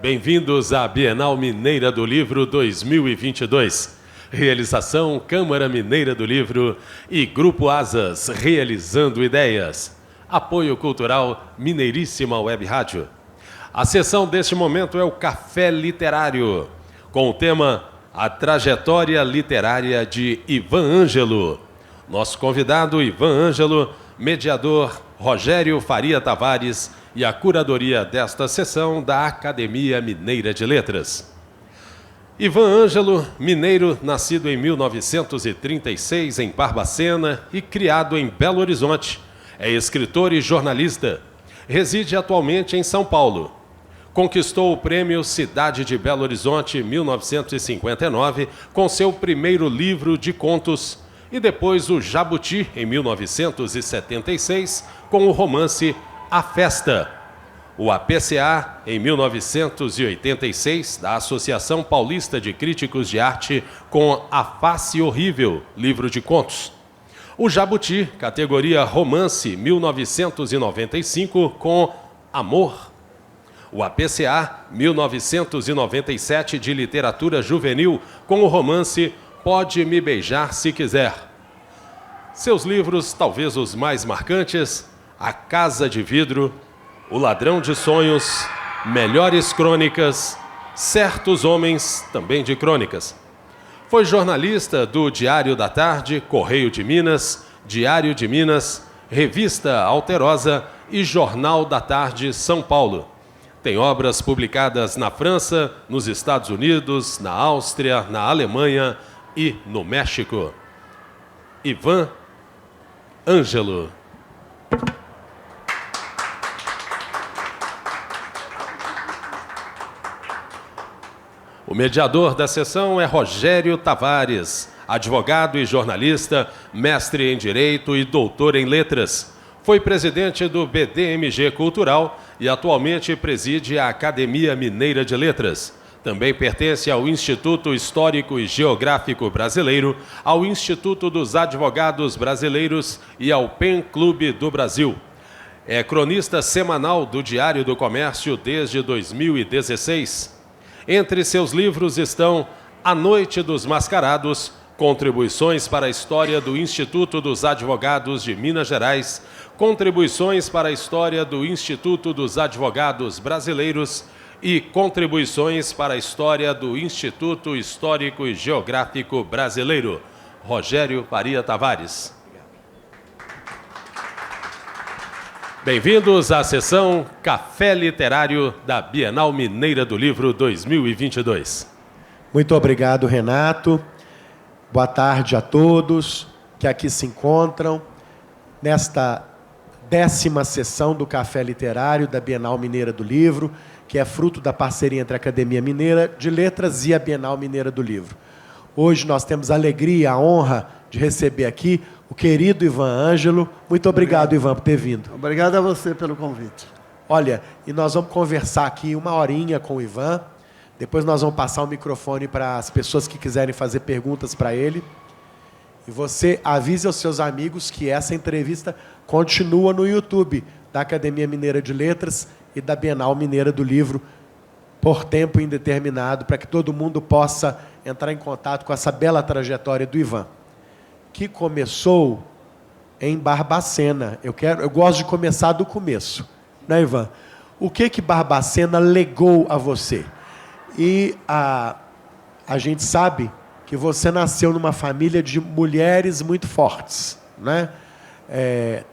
Bem-vindos à Bienal Mineira do Livro 2022. Realização Câmara Mineira do Livro e Grupo Asas, realizando ideias. Apoio Cultural Mineiríssima Web Rádio. A sessão deste momento é o Café Literário, com o tema A Trajetória Literária de Ivan Ângelo. Nosso convidado, Ivan Ângelo, mediador Rogério Faria Tavares e a curadoria desta sessão da Academia Mineira de Letras. Ivan Ângelo, mineiro, nascido em 1936 em Barbacena e criado em Belo Horizonte, é escritor e jornalista. Reside atualmente em São Paulo. Conquistou o prêmio Cidade de Belo Horizonte 1959 com seu primeiro livro de contos e depois o Jabuti em 1976 com o romance A Festa. O APCA, em 1986, da Associação Paulista de Críticos de Arte, com A Face Horrível, livro de contos. O Jabuti, categoria Romance, 1995, com Amor. O APCA, 1997, de Literatura Juvenil, com o romance Pode Me Beijar Se Quiser. Seus livros, talvez os mais marcantes, A Casa de Vidro, O Ladrão de Sonhos, Melhores Crônicas, Certos Homens, também de crônicas. Foi jornalista do Diário da Tarde, Correio de Minas, Diário de Minas, Revista Alterosa e Jornal da Tarde, São Paulo. Tem obras publicadas na França, nos Estados Unidos, na Áustria, na Alemanha e no México. Ivan Ângelo. O mediador da sessão é Rogério Tavares, advogado e jornalista, mestre em Direito e doutor em Letras. Foi presidente do BDMG Cultural e atualmente preside a Academia Mineira de Letras. Também pertence ao Instituto Histórico e Geográfico Brasileiro, ao Instituto dos Advogados Brasileiros e ao PEN Clube do Brasil. É cronista semanal do Diário do Comércio desde 2016. Entre seus livros estão A Noite dos Mascarados, Contribuições para a História do Instituto dos Advogados de Minas Gerais, Contribuições para a História do Instituto dos Advogados Brasileiros e Contribuições para a História do Instituto Histórico e Geográfico Brasileiro. Rogério Faria Tavares. Bem-vindos à sessão Café Literário da Bienal Mineira do Livro 2022. Muito obrigado, Renato. Boa tarde a todos que aqui se encontram nesta 10ª sessão do Café Literário da Bienal Mineira do Livro, que é fruto da parceria entre a Academia Mineira de Letras e a Bienal Mineira do Livro. Hoje nós temos a alegria e a honra de receber aqui o querido Ivan Ângelo. Muito obrigado, Ivan, por ter vindo. Obrigado a você pelo convite. Olha, e nós vamos conversar aqui uma horinha com o Ivan. Depois nós vamos passar o microfone para as pessoas que quiserem fazer perguntas para ele. E você avise aos seus amigos que essa entrevista continua no YouTube da Academia Mineira de Letras e da Bienal Mineira do Livro por tempo indeterminado, para que todo mundo possa entrar em contato com essa bela trajetória do Ivan, que começou em Barbacena. Eu gosto de começar do começo, né, Ivan? O que Barbacena legou a você? E a gente sabe que você nasceu numa família de mulheres muito fortes, né?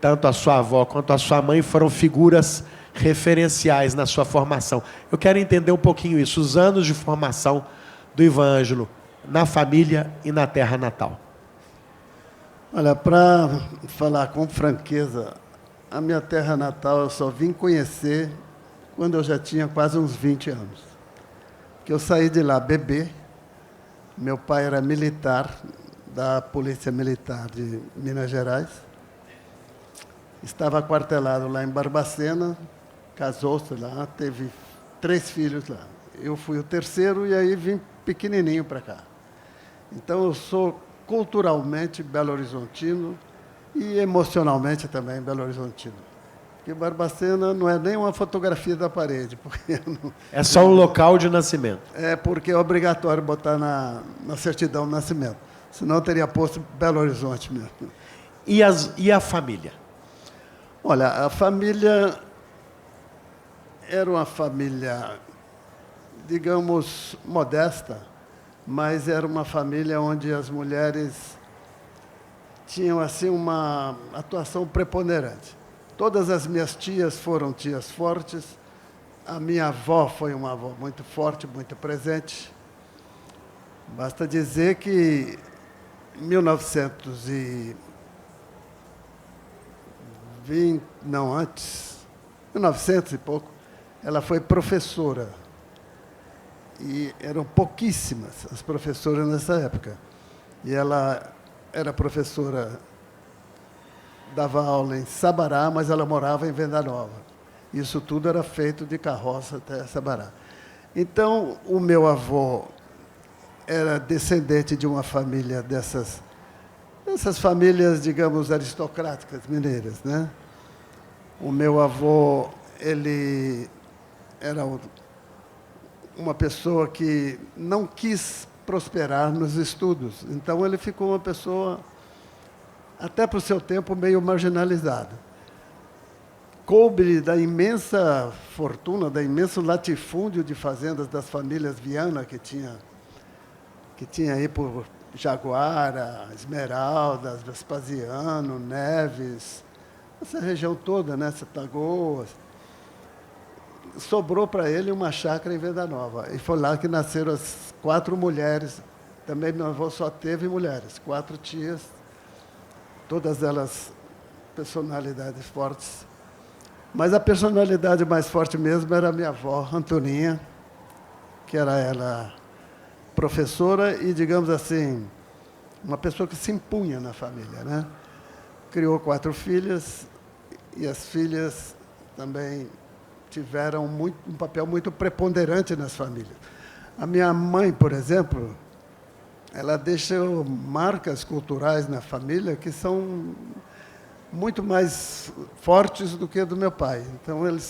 Tanto a sua avó quanto a sua mãe foram figuras referenciais na sua formação. Eu quero entender um pouquinho isso, os anos de formação do Ivan Ângelo na família e na terra natal. Olha, para falar com franqueza, a minha terra natal eu só vim conhecer quando eu já tinha quase uns 20 anos. Que eu saí de lá bebê. Meu pai era militar, da Polícia Militar de Minas Gerais. Estava aquartelado lá em Barbacena, casou-se lá, teve 3 filhos lá. Eu fui o terceiro e aí vim pequenininho para cá. Então eu sou culturalmente belo-horizontino e emocionalmente também belo-horizontino. Porque Barbacena não é nem uma fotografia da parede. Porque É só um local de nascimento. é porque é obrigatório botar na certidão de nascimento. Senão eu teria posto Belo Horizonte mesmo. E a família? Olha, a família era uma família, digamos, modesta, mas era uma família onde as mulheres tinham assim uma atuação preponderante. Todas as minhas tias foram tias fortes. A minha avó foi uma avó muito forte, muito presente. Basta dizer que em 1920, não antes, 1900 e pouco, ela foi professora. E eram pouquíssimas as professoras nessa época. E ela era professora, dava aula em Sabará, mas ela morava em Venda Nova. Isso tudo era feito de carroça até Sabará. Então, o meu avô era descendente de uma família dessas famílias, digamos, aristocráticas mineiras, né? O meu avô, ele era uma pessoa que não quis prosperar nos estudos. Então, ele ficou uma pessoa, até para o seu tempo, meio marginalizada. Coube da imensa fortuna, da imenso latifúndio de fazendas das famílias Viana que tinha aí por Jaguara, Esmeraldas, Vespasiano, Neves, essa região toda, né, Setagoas. Sobrou para ele uma chácara em Venda Nova. E foi lá que nasceram as 4 mulheres. Também meu avô só teve mulheres, 4 tias, todas elas personalidades fortes. Mas a personalidade mais forte mesmo era a minha avó, Antoninha, que era ela professora e, digamos assim, uma pessoa que se impunha na família, né? Criou 4 filhas e as filhas também tiveram um papel muito preponderante nas famílias. A minha mãe, por exemplo, ela deixou marcas culturais na família que são muito mais fortes do que a do meu pai. Então, elas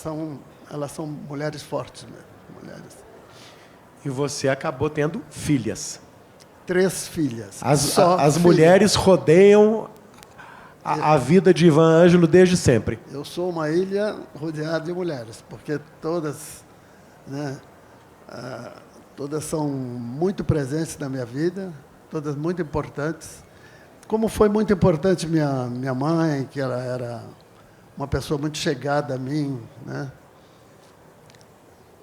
são mulheres fortes mesmo, mulheres. E você acabou tendo filhas. 3 filhas. As mulheres rodeiam a vida de Ivan Ângelo desde sempre. Eu sou uma ilha rodeada de mulheres, porque todas, né, todas são muito presentes na minha vida, todas muito importantes. Como foi muito importante minha mãe, que ela era uma pessoa muito chegada a mim, né?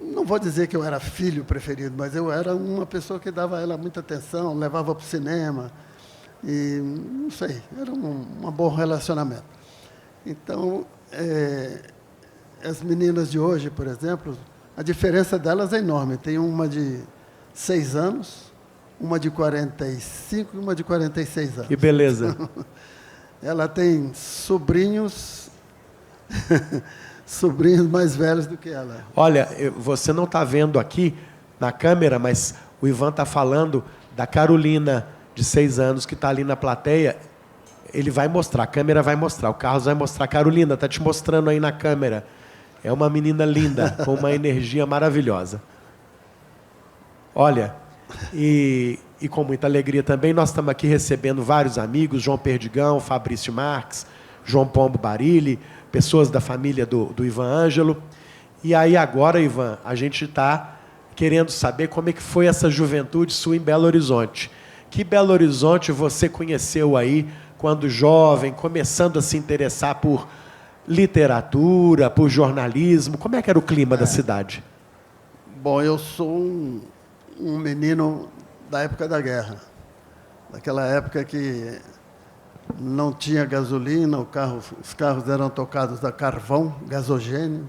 Não vou dizer que eu era filho preferido, mas eu era uma pessoa que dava a ela muita atenção, levava para o cinema, e não sei, era um bom relacionamento. Então, as meninas de hoje, por exemplo, a diferença delas é enorme. Tem uma de 6 anos, uma de 45 e uma de 46 anos. Que beleza. Ela tem sobrinhos, sobrinhos mais velhos do que ela. Olha, você não está vendo aqui na câmera, mas o Ivan está falando da Carolina, de 6 anos, que está ali na plateia. Ele vai mostrar, a câmera vai mostrar, o Carlos vai mostrar. Carolina, está te mostrando aí na câmera. É uma menina linda, com uma energia maravilhosa. Olha, e com muita alegria também, nós estamos aqui recebendo vários amigos, João Perdigão, Fabrício Marques, João Pombo Barilli, pessoas da família do Ivan Ângelo. E aí agora, Ivan, a gente está querendo saber como é que foi essa juventude sua em Belo Horizonte. Que Belo Horizonte você conheceu aí quando jovem, começando a se interessar por literatura, por jornalismo? Como é que era o clima da cidade? Bom, eu sou um menino da época da guerra. Daquela época que não tinha gasolina, os carros eram tocados a carvão, gasogênio.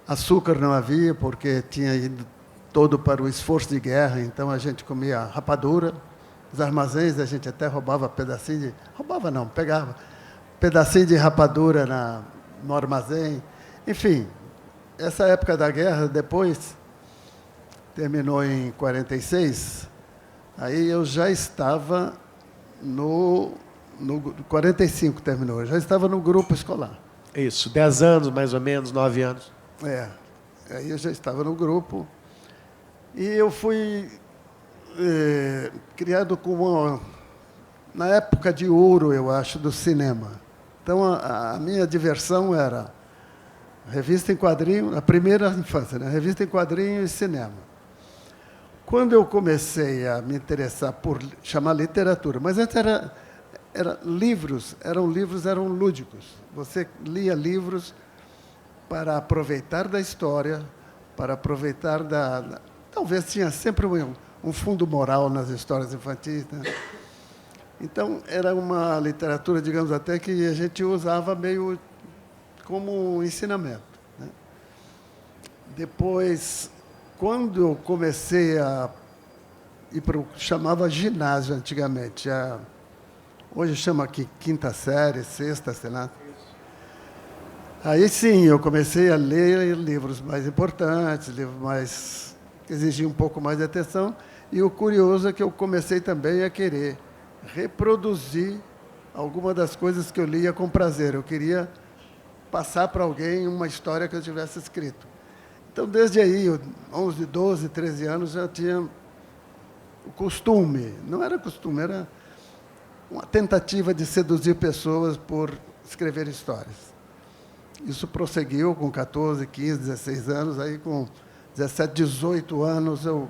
Açúcar não havia, porque tinha ido todo para o esforço de guerra, então a gente comia rapadura. Os armazéns, a gente até roubava pedacinho de... Roubava não, pegava pedacinho de rapadura no armazém. Enfim, essa época da guerra, depois, terminou em 46, aí eu já estava no 45 terminou, eu já estava no grupo escolar. Isso, 10 anos, mais ou menos, 9 anos. Aí eu já estava no grupo. E eu fui criado como, na época de ouro, eu acho, do cinema. Então, a minha diversão era revista em quadrinho, na primeira infância, né? Revista em quadrinho e cinema. Quando eu comecei a me interessar por chamar literatura, mas antes eram livros lúdicos. Você lia livros para aproveitar da história, para aproveitar talvez tinha sempre um fundo moral nas histórias infantis, né? Então, era uma literatura, digamos até, que a gente usava meio como ensinamento, né? Depois, quando eu comecei a ir para o que chamava ginásio antigamente, hoje chama aqui quinta série, sexta, sei lá. Aí sim, eu comecei a ler livros mais importantes, livros mais que exigiam um pouco mais de atenção, e o curioso é que eu comecei também a querer reproduzir alguma das coisas que eu lia com prazer. Eu queria passar para alguém uma história que eu tivesse escrito. Então, desde aí, 11, 12, 13 anos, já tinha o costume. Não era costume, era uma tentativa de seduzir pessoas por escrever histórias. Isso prosseguiu com 14, 15, 16 anos. Aí, com 17, 18 anos, eu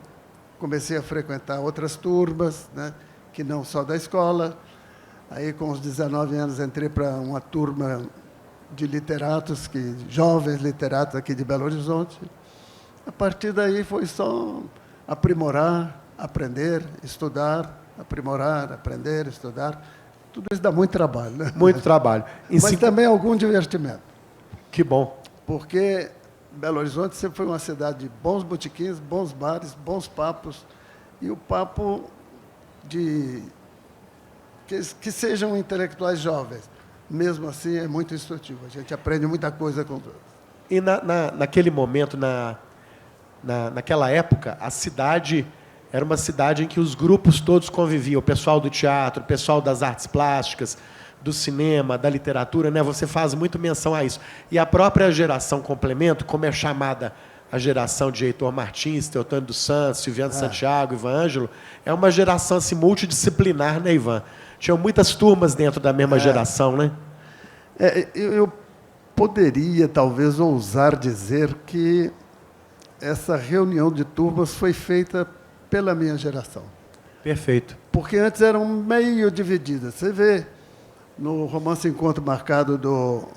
comecei a frequentar outras turmas, né, que não só da escola. Aí, com os 19 anos, entrei para uma turma de literatos, jovens literatos aqui de Belo Horizonte. A partir daí, foi só aprimorar, aprender, estudar, aprimorar, aprender, estudar. Tudo isso dá muito trabalho, né? Muito trabalho. Mas também algum divertimento. Que bom. Porque Belo Horizonte sempre foi uma cidade de bons botequins, bons bares, bons papos, e o papo de que sejam intelectuais jovens. Mesmo assim, é muito instrutivo. A gente aprende muita coisa com todos. E naquele momento, naquela época, a cidade era uma cidade em que os grupos todos conviviam. O pessoal do teatro, o pessoal das artes plásticas, do cinema, da literatura, né? Você faz muito menção a isso. E a própria geração complemento, como é chamada a geração de Heitor Martins, Teotônio dos Santos, Silviano Santiago, Ivan Ângelo, é uma geração assim, multidisciplinar, né, Ivan? Tinham muitas turmas dentro da mesma geração, né? Eu poderia, talvez, ousar dizer que essa reunião de turmas foi feita pela minha geração. Perfeito. Porque antes eram meio divididas. Você vê no romance Encontro Marcado do...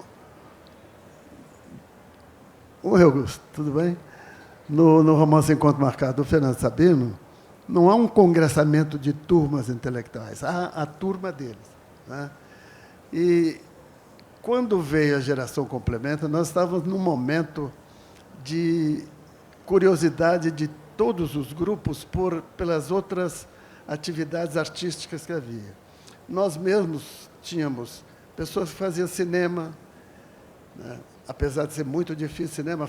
Oi, Augusto, tudo bem? No romance Encontro Marcado do Fernando Sabino, não há um congressamento de turmas intelectuais, há a turma deles, né? E quando veio a geração complementa, nós estávamos num momento de curiosidade de todos os grupos pelas outras atividades artísticas que havia. Nós mesmos tínhamos pessoas que faziam cinema, né? Apesar de ser muito difícil cinema,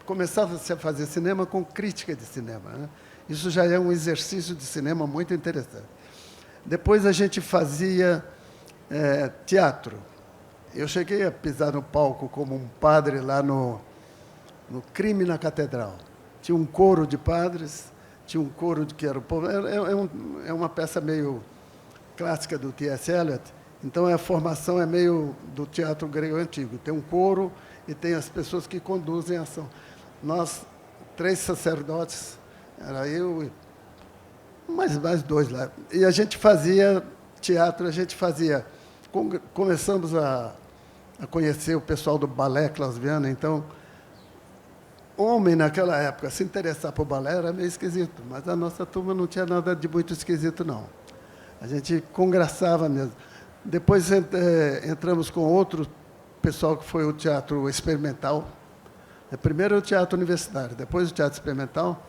começava-se a fazer cinema com crítica de cinema, né? Isso já é um exercício de cinema muito interessante. Depois a gente fazia teatro. Eu cheguei a pisar no palco como um padre lá no Crime na Catedral. Tinha um coro de padres, tinha um coro que era o povo. É uma peça meio clássica do T.S. Eliot. Então, a formação é meio do teatro grego antigo. Tem um coro e tem as pessoas que conduzem a ação. Nós, 3 sacerdotes, era eu e mais 2 lá. E a gente fazia teatro, começamos a conhecer o pessoal do balé clausiano. Então, homem, naquela época, se interessar por balé era meio esquisito, mas a nossa turma não tinha nada de muito esquisito, não. A gente congraçava mesmo. Depois entramos com outro pessoal que foi o teatro experimental. Primeiro o teatro universitário, depois o teatro experimental.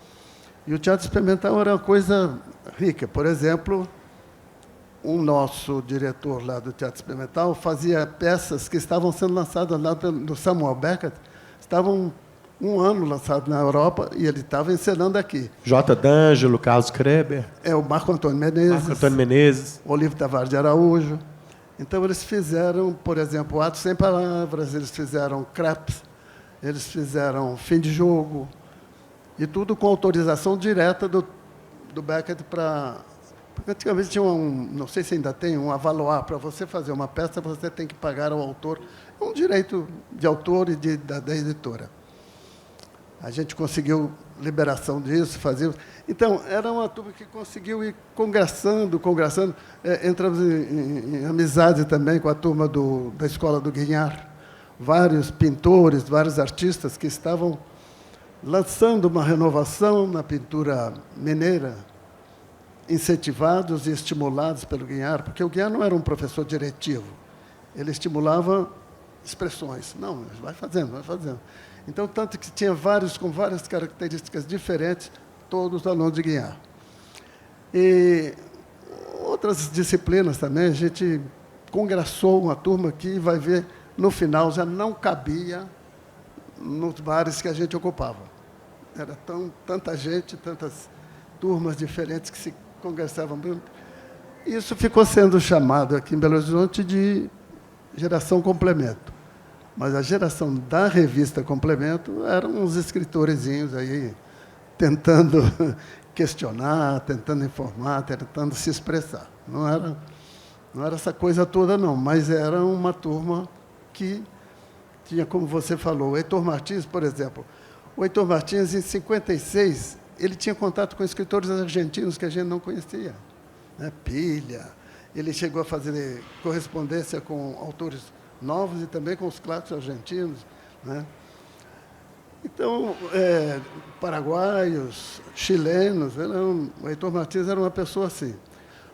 E o teatro experimental era uma coisa rica. Por exemplo, o nosso diretor lá do teatro experimental fazia peças que estavam sendo lançadas lá do Samuel Beckett, estavam um ano lançados na Europa e ele estava encenando aqui. J. D'Angelo, Carlos Kreber. O Marco Antônio Menezes. Marco Antônio Menezes. Olívio Tavares de Araújo. Então, eles fizeram, por exemplo, Atos Sem Palavras, eles fizeram Crepes, eles fizeram Fim de Jogo, e tudo com autorização direta do Beckett para... Porque antigamente tinha não sei se ainda tem, um avaloir. Para você fazer uma peça, você tem que pagar ao autor. É um direito de autor e da editora. A gente conseguiu liberação disso, fazia. Então, era uma turma que conseguiu ir congraçando. Entramos em amizade também com a turma da Escola do Guignard. Vários pintores, vários artistas que estavam lançando uma renovação na pintura mineira, incentivados e estimulados pelo Guignard, porque o Guignard não era um professor diretivo. Ele estimulava expressões. Não, vai fazendo, vai fazendo. Então, tanto que tinha vários com várias características diferentes, todos alunos de Guignard. E outras disciplinas também, a gente congraçou uma turma que, vai ver, no final já não cabia nos bares que a gente ocupava. Era tanta gente, tantas turmas diferentes que se conversavam muito. Isso ficou sendo chamado aqui em Belo Horizonte de geração complemento. Mas a geração da revista Complemento eram uns escritorezinhos aí tentando questionar, tentando informar, tentando se expressar. Não era essa coisa toda, não, mas era uma turma que tinha, como você falou, o Heitor Martins, por exemplo. O Heitor Martins, em 56, ele tinha contato com escritores argentinos que a gente não conhecia. Né? Pilha. Ele chegou a fazer correspondência com autores novos e também com os clássicos argentinos. Né? Então, paraguaios, chilenos, o Heitor Martins era uma pessoa assim.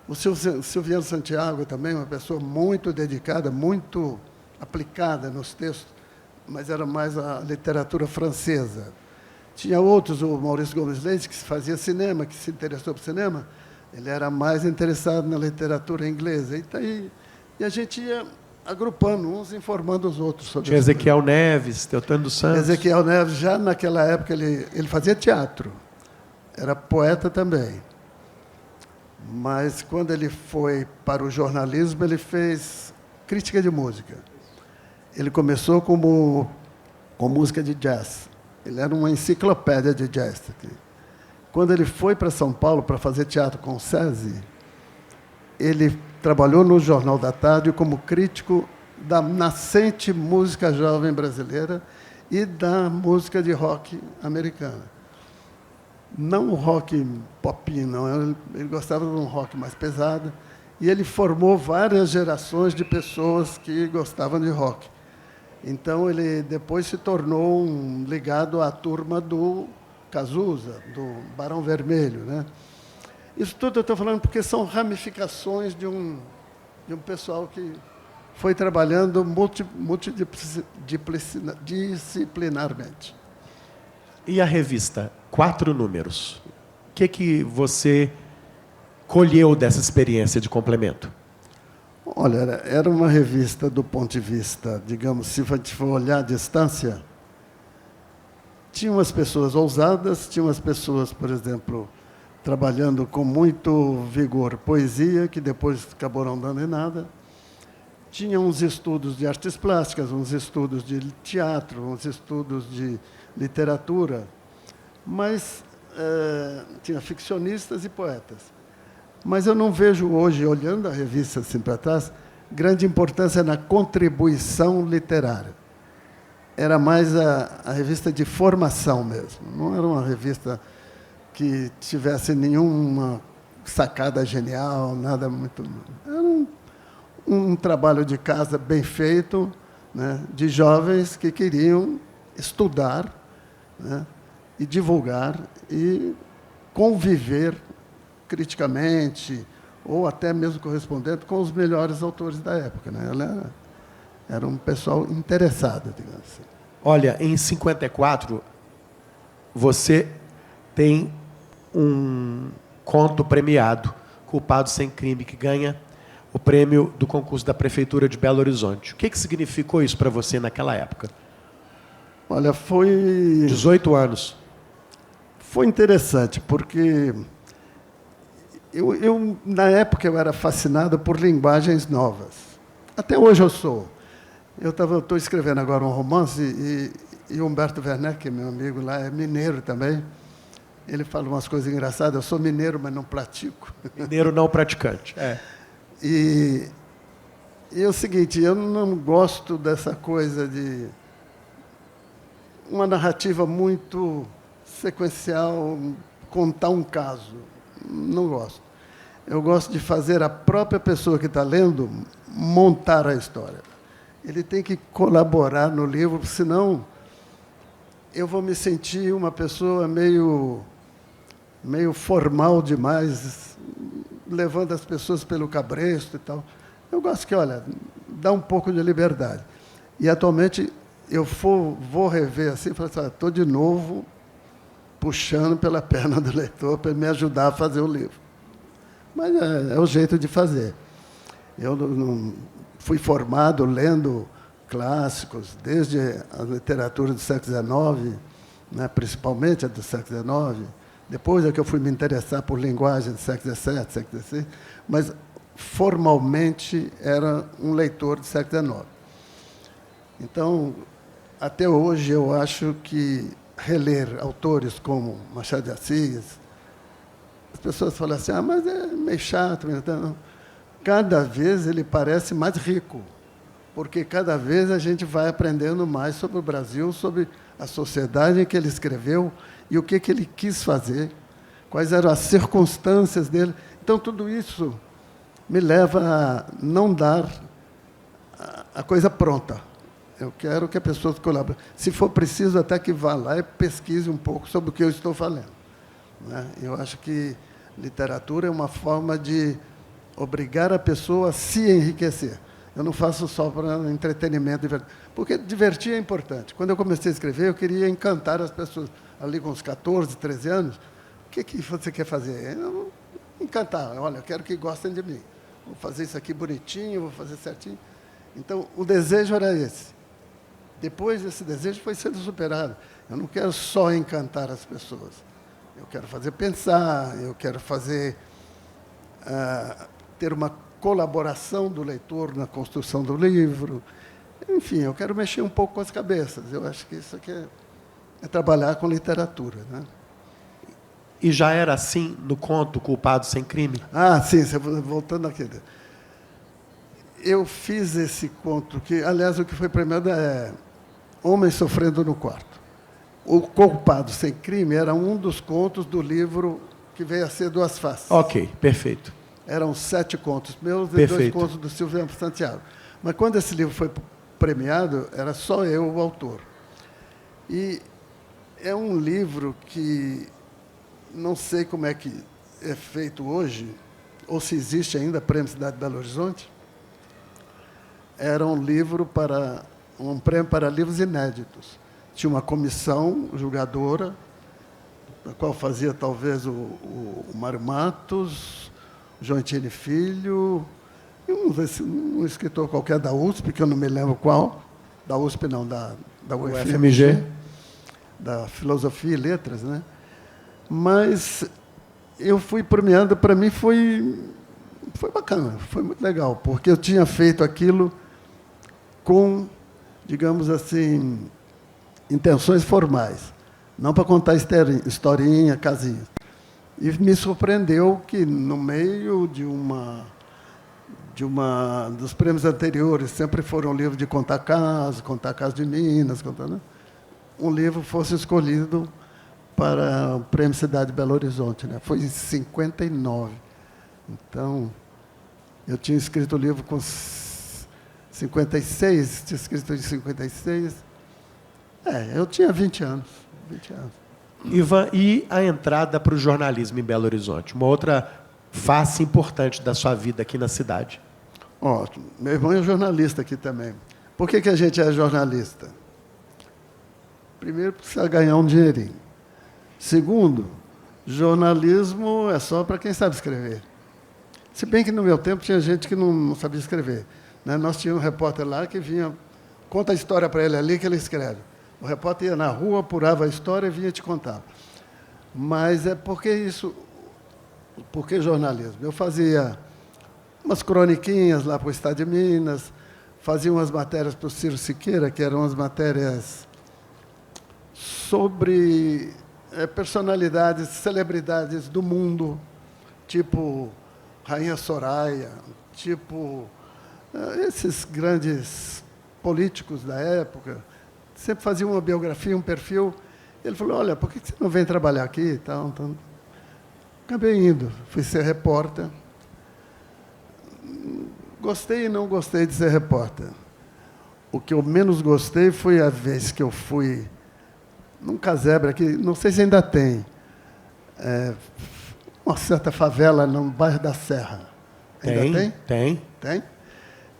O Silviano Santiago também, uma pessoa muito dedicada, muito aplicada nos textos, mas era mais a literatura francesa. Tinha outros, o Maurício Gomes Leite, que fazia cinema, que se interessou por cinema, ele era mais interessado na literatura inglesa. E a gente ia agrupando uns, informando os outros sobre Tinha Ezequiel Neves, Teotônio dos Santos. Ezequiel Neves, já naquela época, ele fazia teatro. Era poeta também. Mas, quando ele foi para o jornalismo, ele fez crítica de música. Ele começou com música de jazz. Ele era uma enciclopédia de jazz. Quando ele foi para São Paulo para fazer teatro com o SESI, ele trabalhou no Jornal da Tarde como crítico da nascente música jovem brasileira e da música de rock americana. Não o rock popinho, não. Ele gostava de um rock mais pesado. E ele formou várias gerações de pessoas que gostavam de rock. Então, ele depois se tornou ligado à turma do Cazuza, do Barão Vermelho. Né? Isso tudo eu estou falando porque são ramificações de um pessoal que foi trabalhando multidisciplinarmente. E a revista? 4 números. O que você colheu dessa experiência de Complemento? Olha, era uma revista do ponto de vista, digamos, se a gente for olhar à distância, tinha umas pessoas ousadas, tinha umas pessoas, por exemplo, trabalhando com muito vigor poesia, que depois acabou não dando em nada. Tinha uns estudos de artes plásticas, uns estudos de teatro, uns estudos de literatura, mas tinha ficcionistas e poetas. Mas eu não vejo hoje, olhando a revista assim para trás, grande importância na contribuição literária. Era mais a revista de formação mesmo. Não era uma revista que tivesse nenhuma sacada genial, nada muito... Era um trabalho de casa bem feito, né, de jovens que queriam estudar, né, e divulgar e conviver criticamente, ou até mesmo correspondendo com os melhores autores da época. Né? Ela era um pessoal interessado, digamos assim. Olha, em 54, você tem um conto premiado, Culpado Sem Crime, que ganha o prêmio do concurso da Prefeitura de Belo Horizonte. O que significou isso para você naquela época? Olha, foi... 18 anos. Foi interessante, porque... na época, eu era fascinado por linguagens novas. Até hoje eu sou. Eu estou escrevendo agora um romance e Humberto Werneck, que é meu amigo lá, é mineiro também. Ele fala umas coisas engraçadas. Eu sou mineiro, mas não pratico. Mineiro não praticante. E é o seguinte, eu não gosto dessa coisa de uma narrativa muito sequencial, contar um caso. Não gosto. Eu gosto de fazer a própria pessoa que está lendo montar a história. Ele tem que colaborar no livro, senão eu vou me sentir uma pessoa meio formal demais, levando as pessoas pelo cabresto e tal. Eu gosto que, olha, dá um pouco de liberdade. E, atualmente, eu vou rever assim, e falar assim, estou de novo puxando pela perna do leitor para me ajudar a fazer o livro. Mas é o jeito de fazer. Eu não fui formado lendo clássicos, desde a literatura do século XIX, né, principalmente a do século XIX. Depois é que eu fui me interessar por linguagem do século XVII, século XVI, mas formalmente era um leitor do século XIX. Então, até hoje, eu acho que reler autores como Machado de Assis, as pessoas falam assim, mas é meio chato. Não. Cada vez ele parece mais rico, porque cada vez a gente vai aprendendo mais sobre o Brasil, sobre a sociedade em que ele escreveu e o que ele quis fazer, quais eram as circunstâncias dele. Então, tudo isso me leva a não dar a coisa pronta. Eu quero que a pessoa colabore. Se for preciso, até que vá lá e pesquise um pouco sobre o que eu estou falando. Né? Eu acho que literatura é uma forma de obrigar a pessoa a se enriquecer. Eu não faço só para entretenimento, porque divertir é importante. Quando eu comecei a escrever, eu queria encantar as pessoas. Ali com uns 14, 13 anos, o que você quer fazer? Encantar. Olha, eu quero que gostem de mim. Vou fazer isso aqui bonitinho, vou fazer certinho. Então, o desejo era esse. Depois, esse desejo foi sendo superado. Eu não quero só encantar as pessoas. Eu quero fazer pensar, eu quero fazer ter uma colaboração do leitor na construção do livro. Enfim, eu quero mexer um pouco com as cabeças. Eu acho que isso aqui é trabalhar com literatura, né? E já era assim no conto Culpado Sem Crime? Sim, voltando aqui. Eu fiz esse conto, que, aliás, o que foi premiado é Homem Sofrendo no Quarto. O Culpado Sem Crime era um dos contos do livro que veio a ser Duas Faces. Ok, perfeito. Eram 7 contos meus e Perfeito. 2 contos do Silvio Santiago. Mas quando esse livro foi premiado, era só eu o autor. E é um livro que não sei como é que é feito hoje, ou se existe ainda Prêmio Cidade de Belo Horizonte. Era um prêmio para livros inéditos. Tinha uma comissão julgadora, a qual fazia talvez o Mário Matos, o Jointini Filho, e um escritor qualquer da USP, que eu não me lembro qual, da USP não, da UFMG, da Filosofia e Letras, né? Mas eu fui premiado, para mim foi bacana, foi muito legal, porque eu tinha feito aquilo com, digamos assim, intenções formais, não para contar historinha, casinha. E me surpreendeu que, no meio dos prêmios anteriores, sempre foram livros de contar casos de Minas, né? Um livro fosse escolhido para o Prêmio Cidade de Belo Horizonte, né? Foi em 59. Então, eu tinha escrito o livro com 56, tinha escrito em 56. Eu tinha 20 anos. Ivan, e a entrada para o jornalismo em Belo Horizonte? Uma outra face importante da sua vida aqui na cidade. Meu irmão é jornalista aqui também. Por que a gente é jornalista? Primeiro, precisa ganhar um dinheirinho. Segundo, jornalismo é só para quem sabe escrever. Se bem que, no meu tempo, tinha gente que não sabia escrever, né? Nós tínhamos um repórter lá que vinha, conta a história para ele ali que ele escreve. O repórter ia na rua, apurava a história e vinha te contar. Mas por que jornalismo? Eu fazia umas croniquinhas lá para o Estado de Minas, fazia umas matérias para o Ciro Siqueira, que eram as matérias sobre personalidades, celebridades do mundo, tipo Rainha Soraya, tipo esses grandes políticos da época. Sempre fazia uma biografia, um perfil. Ele falou, olha, por que você não vem trabalhar aqui? Então, acabei indo, fui ser repórter. Gostei e não gostei de ser repórter. O que eu menos gostei foi a vez que eu fui num casebre aqui, não sei se ainda tem, uma certa favela no bairro da Serra. Ainda tem? Tem. Tem?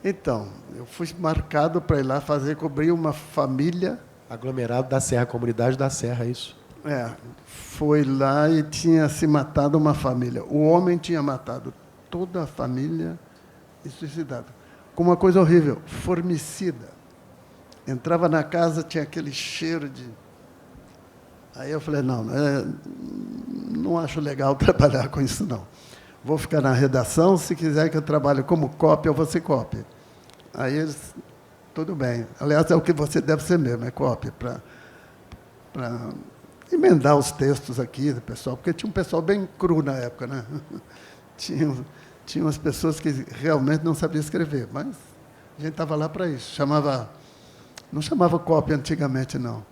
Então, eu fui marcado para ir lá cobrir uma família. Aglomerado da Serra, comunidade da Serra, isso. Foi lá e tinha se matado uma família. O homem tinha matado toda a família e suicidado. Com uma coisa horrível, formicida. Entrava na casa, tinha aquele cheiro de... Aí eu falei, não acho legal trabalhar com isso, não. Vou ficar na redação, se quiser que eu trabalhe como cópia, eu vou ser cópia. Aí eles, tudo bem. Aliás, é o que você deve ser mesmo, é cópia, para emendar os textos aqui do pessoal, porque tinha um pessoal bem cru na época, né? Tinha umas pessoas que realmente não sabiam escrever, mas a gente estava lá para isso. Não chamava cópia antigamente, não.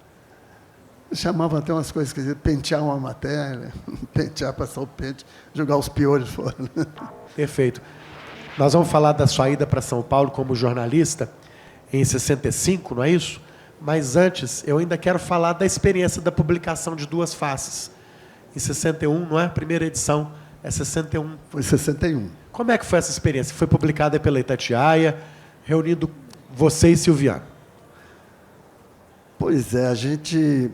Chamavam até umas coisas, quer dizer, pentear uma matéria, pentear, passar o pente, jogar os piolhos fora. Perfeito. Nós vamos falar da sua ida para São Paulo como jornalista em 65, não é isso? Mas antes, eu ainda quero falar da experiência da publicação de Duas Faces. Em 61, não é? A primeira edição é 61. Foi 61. Como é que foi essa experiência? Foi publicada pela Itatiaia, reunindo você e Silviano. Pois é, a gente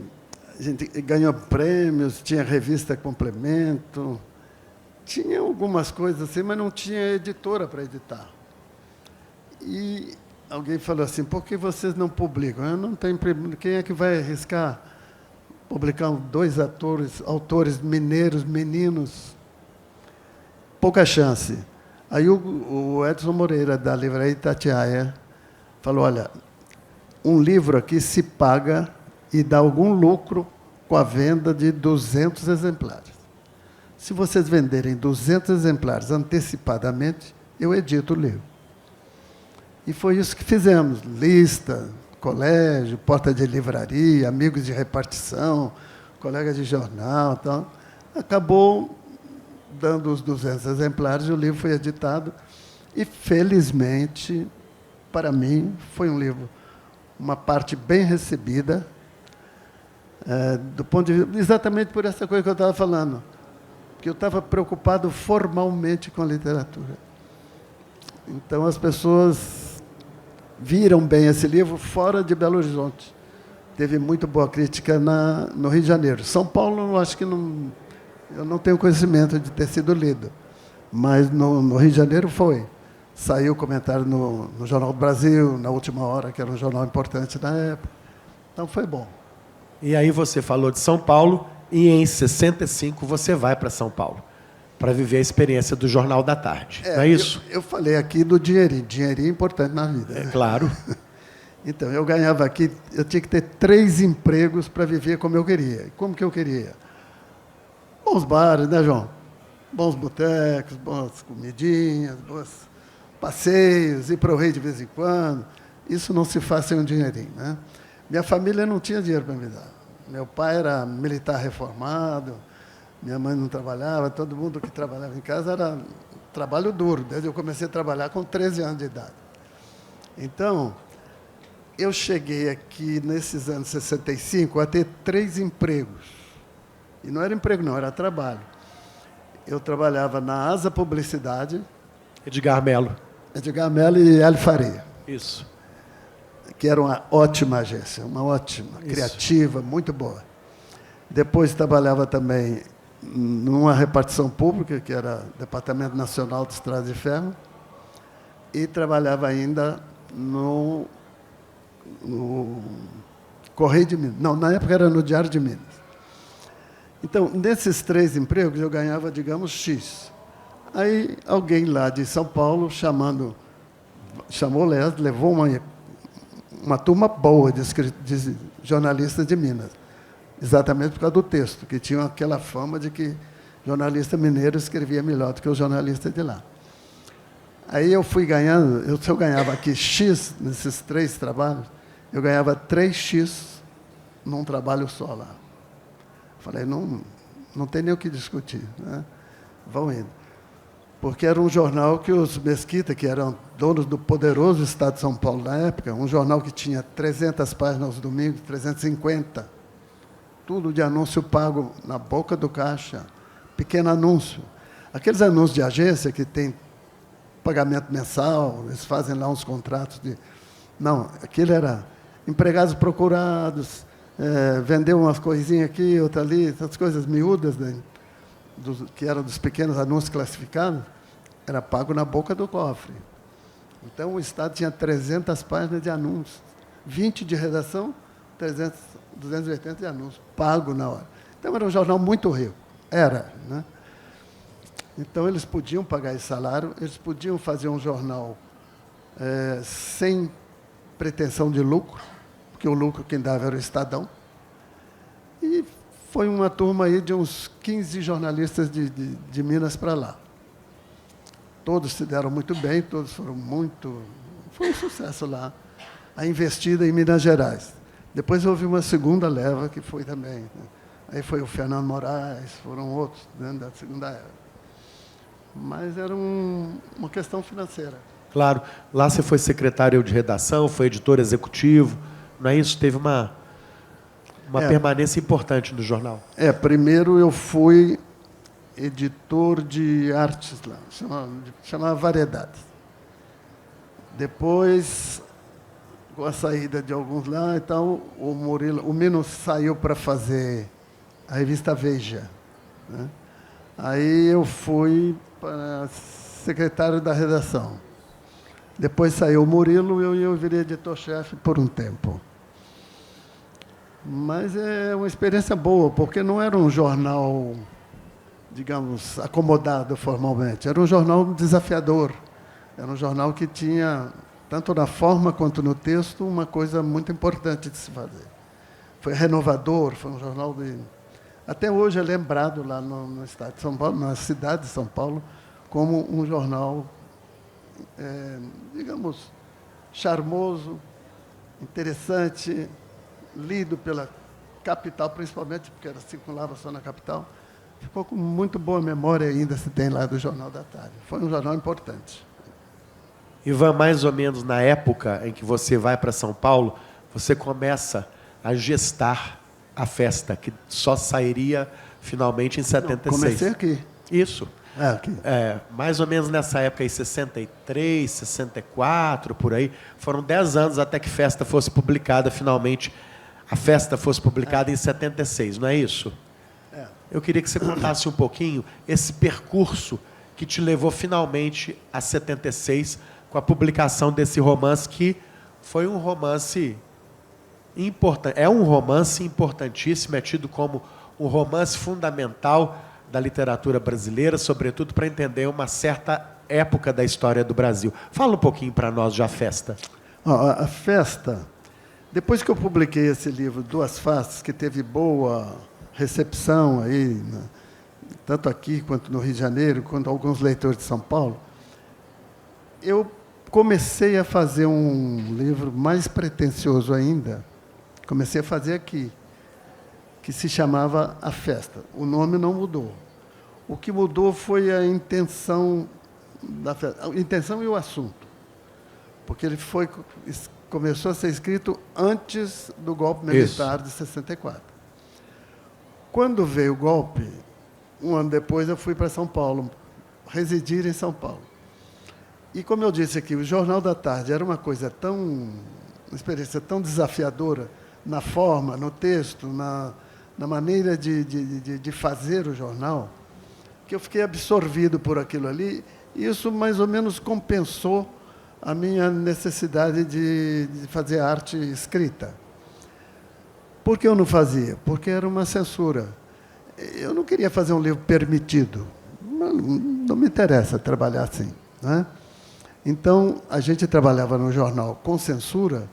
ganhou prêmios, tinha revista Complemento, tinha algumas coisas assim, mas não tinha editora para editar. E alguém falou assim, por que vocês não publicam? Eu não tenho... Quem é que vai arriscar publicar dois autores mineiros, meninos? Pouca chance. Aí o Edson Moreira, da Livraria Itatiaia, falou, olha, um livro aqui se paga e dá algum lucro com a venda de 200 exemplares. Se vocês venderem 200 exemplares antecipadamente, eu edito o livro. E foi isso que fizemos. Lista, colégio, porta de livraria, amigos de repartição, colegas de jornal, tal. Acabou dando os 200 exemplares, e o livro foi editado. E, felizmente, para mim, foi um livro, uma parte bem recebida, do ponto de vista, exatamente por essa coisa que eu estava falando, porque eu estava preocupado formalmente com a literatura. Então, as pessoas viram bem esse livro fora de Belo Horizonte. Teve muito boa crítica no Rio de Janeiro. São Paulo, eu acho que eu não tenho conhecimento de ter sido lido, mas no Rio de Janeiro foi. Saiu comentário no Jornal do Brasil, na Última Hora, que era um jornal importante na época. Então, foi bom. E aí você falou de São Paulo, e em 65 você vai para São Paulo, para viver a experiência do Jornal da Tarde. Não é isso? Eu falei aqui do dinheirinho. Dinheirinho é importante na vida. É claro. Então, eu ganhava aqui, eu tinha que ter 3 empregos para viver como eu queria. Como que eu queria? Bons bares, né, João? Bons botecos, boas comidinhas, bons passeios, ir para o Rio de vez em quando. Isso não se faz sem um dinheirinho, né? Minha família não tinha dinheiro para me dar. Meu pai era militar reformado, minha mãe não trabalhava, todo mundo que trabalhava em casa era trabalho duro, desde eu comecei a trabalhar com 13 anos de idade. Então, eu cheguei aqui, nesses anos 65, a ter 3 empregos. E não era emprego, não, era trabalho. Eu trabalhava na Asa Publicidade. Edgar Melo. Edgar Melo e Hélio Faria. Isso. Que era uma ótima agência, uma ótima, criativa, muito boa. Depois trabalhava também numa repartição pública, que era o Departamento Nacional de Estradas de Ferro, e trabalhava ainda no Correio de Minas. Não, na época era no Diário de Minas. Então, nesses 3 empregos, eu ganhava, digamos, X. Aí, alguém lá de São Paulo, chamou Lés, levou uma turma boa de jornalistas de Minas, exatamente por causa do texto, que tinha aquela fama de que jornalista mineiro escrevia melhor do que o jornalista de lá. Aí eu fui ganhando, se eu ganhava aqui X nesses 3 trabalhos, eu ganhava 3X num trabalho só lá. Falei, não tem nem o que discutir, né? Vão indo. Porque era um jornal que os Mesquita, que eram donos do poderoso Estado de São Paulo na época, um jornal que tinha 300 páginas aos domingos, 350, tudo de anúncio pago na boca do caixa, pequeno anúncio. Aqueles anúncios de agência que tem pagamento mensal, eles fazem lá uns contratos de... Não, aquilo era empregados procurados, vender umas coisinhas aqui, outra ali, essas coisas miúdas, né, que eram dos pequenos anúncios classificados, era pago na boca do cofre. Então, o Estado tinha 300 páginas de anúncios, 20 de redação, 280 de anúncios, pago na hora. Então, era um jornal muito rico. Era, né? Então, eles podiam pagar esse salário, eles podiam fazer um jornal sem pretensão de lucro, porque o lucro quem dava era o Estadão. E foi uma turma aí de uns 15 jornalistas de Minas para lá. Todos se deram muito bem, todos foram muito... Foi um sucesso lá, a investida em Minas Gerais. Depois houve uma segunda leva, que foi também, né? Aí foi o Fernando Moraes, foram outros dentro da segunda era. Mas era uma questão financeira. Claro. Lá você foi secretário de redação, foi editor executivo, não é isso? Teve uma permanência importante no jornal. Primeiro eu fui editor de artes lá, chamava Variedades. Depois, com a saída de alguns lá, então, o Mino saiu para fazer a revista Veja, né? Aí eu fui para secretário da redação. Depois saiu o Murilo e eu virei editor-chefe por um tempo. Mas é uma experiência boa, porque não era um jornal, digamos, acomodado formalmente. Era um jornal desafiador. Era um jornal que tinha, tanto na forma quanto no texto, uma coisa muito importante de se fazer. Foi renovador, foi um jornal de... Até hoje é lembrado lá no estado de São Paulo, na cidade de São Paulo, como um jornal, digamos, charmoso, interessante, lido pela capital, principalmente, porque ela circulava só na capital. Ficou com muito boa memória ainda, se tem lá do Jornal da Tarde. Foi um jornal importante. Ivan, mais ou menos na época em que você vai para São Paulo, você começa a gestar a festa, que só sairia finalmente em 76. Não, comecei aqui. Isso. Aqui. Mais ou menos nessa época, em 63, 64, por aí. Foram 10 anos até que Festa fosse publicada, finalmente. A Festa fosse publicada em 76, não é isso? Eu queria que você contasse um pouquinho esse percurso que te levou finalmente a 76, com a publicação desse romance, que foi um romance importante. É um romance importantíssimo, é tido como um romance fundamental da literatura brasileira, sobretudo para entender uma certa época da história do Brasil. Fala um pouquinho para nós de A Festa. A Festa, depois que eu publiquei esse livro, Duas Faces, que teve boa recepção aí, né, tanto aqui quanto no Rio de Janeiro, quanto alguns leitores de São Paulo, eu comecei a fazer um livro mais pretensioso ainda. Comecei a fazer aqui, que se chamava A Festa. O nome não mudou. O que mudou foi a intenção da festa, a intenção e o assunto. Porque ele começou a ser escrito antes do golpe militar de 64. Quando veio o golpe, um ano depois eu fui para São Paulo, residir em São Paulo. E como eu disse aqui, o Jornal da Tarde era uma experiência tão desafiadora, na forma, no texto, na maneira de fazer o jornal, que eu fiquei absorvido por aquilo ali, e isso mais ou menos compensou a minha necessidade de fazer arte escrita. Por que eu não fazia? Porque era uma censura. Eu não queria fazer um livro permitido. Não me interessa trabalhar assim, né? Então, a gente trabalhava no jornal com censura,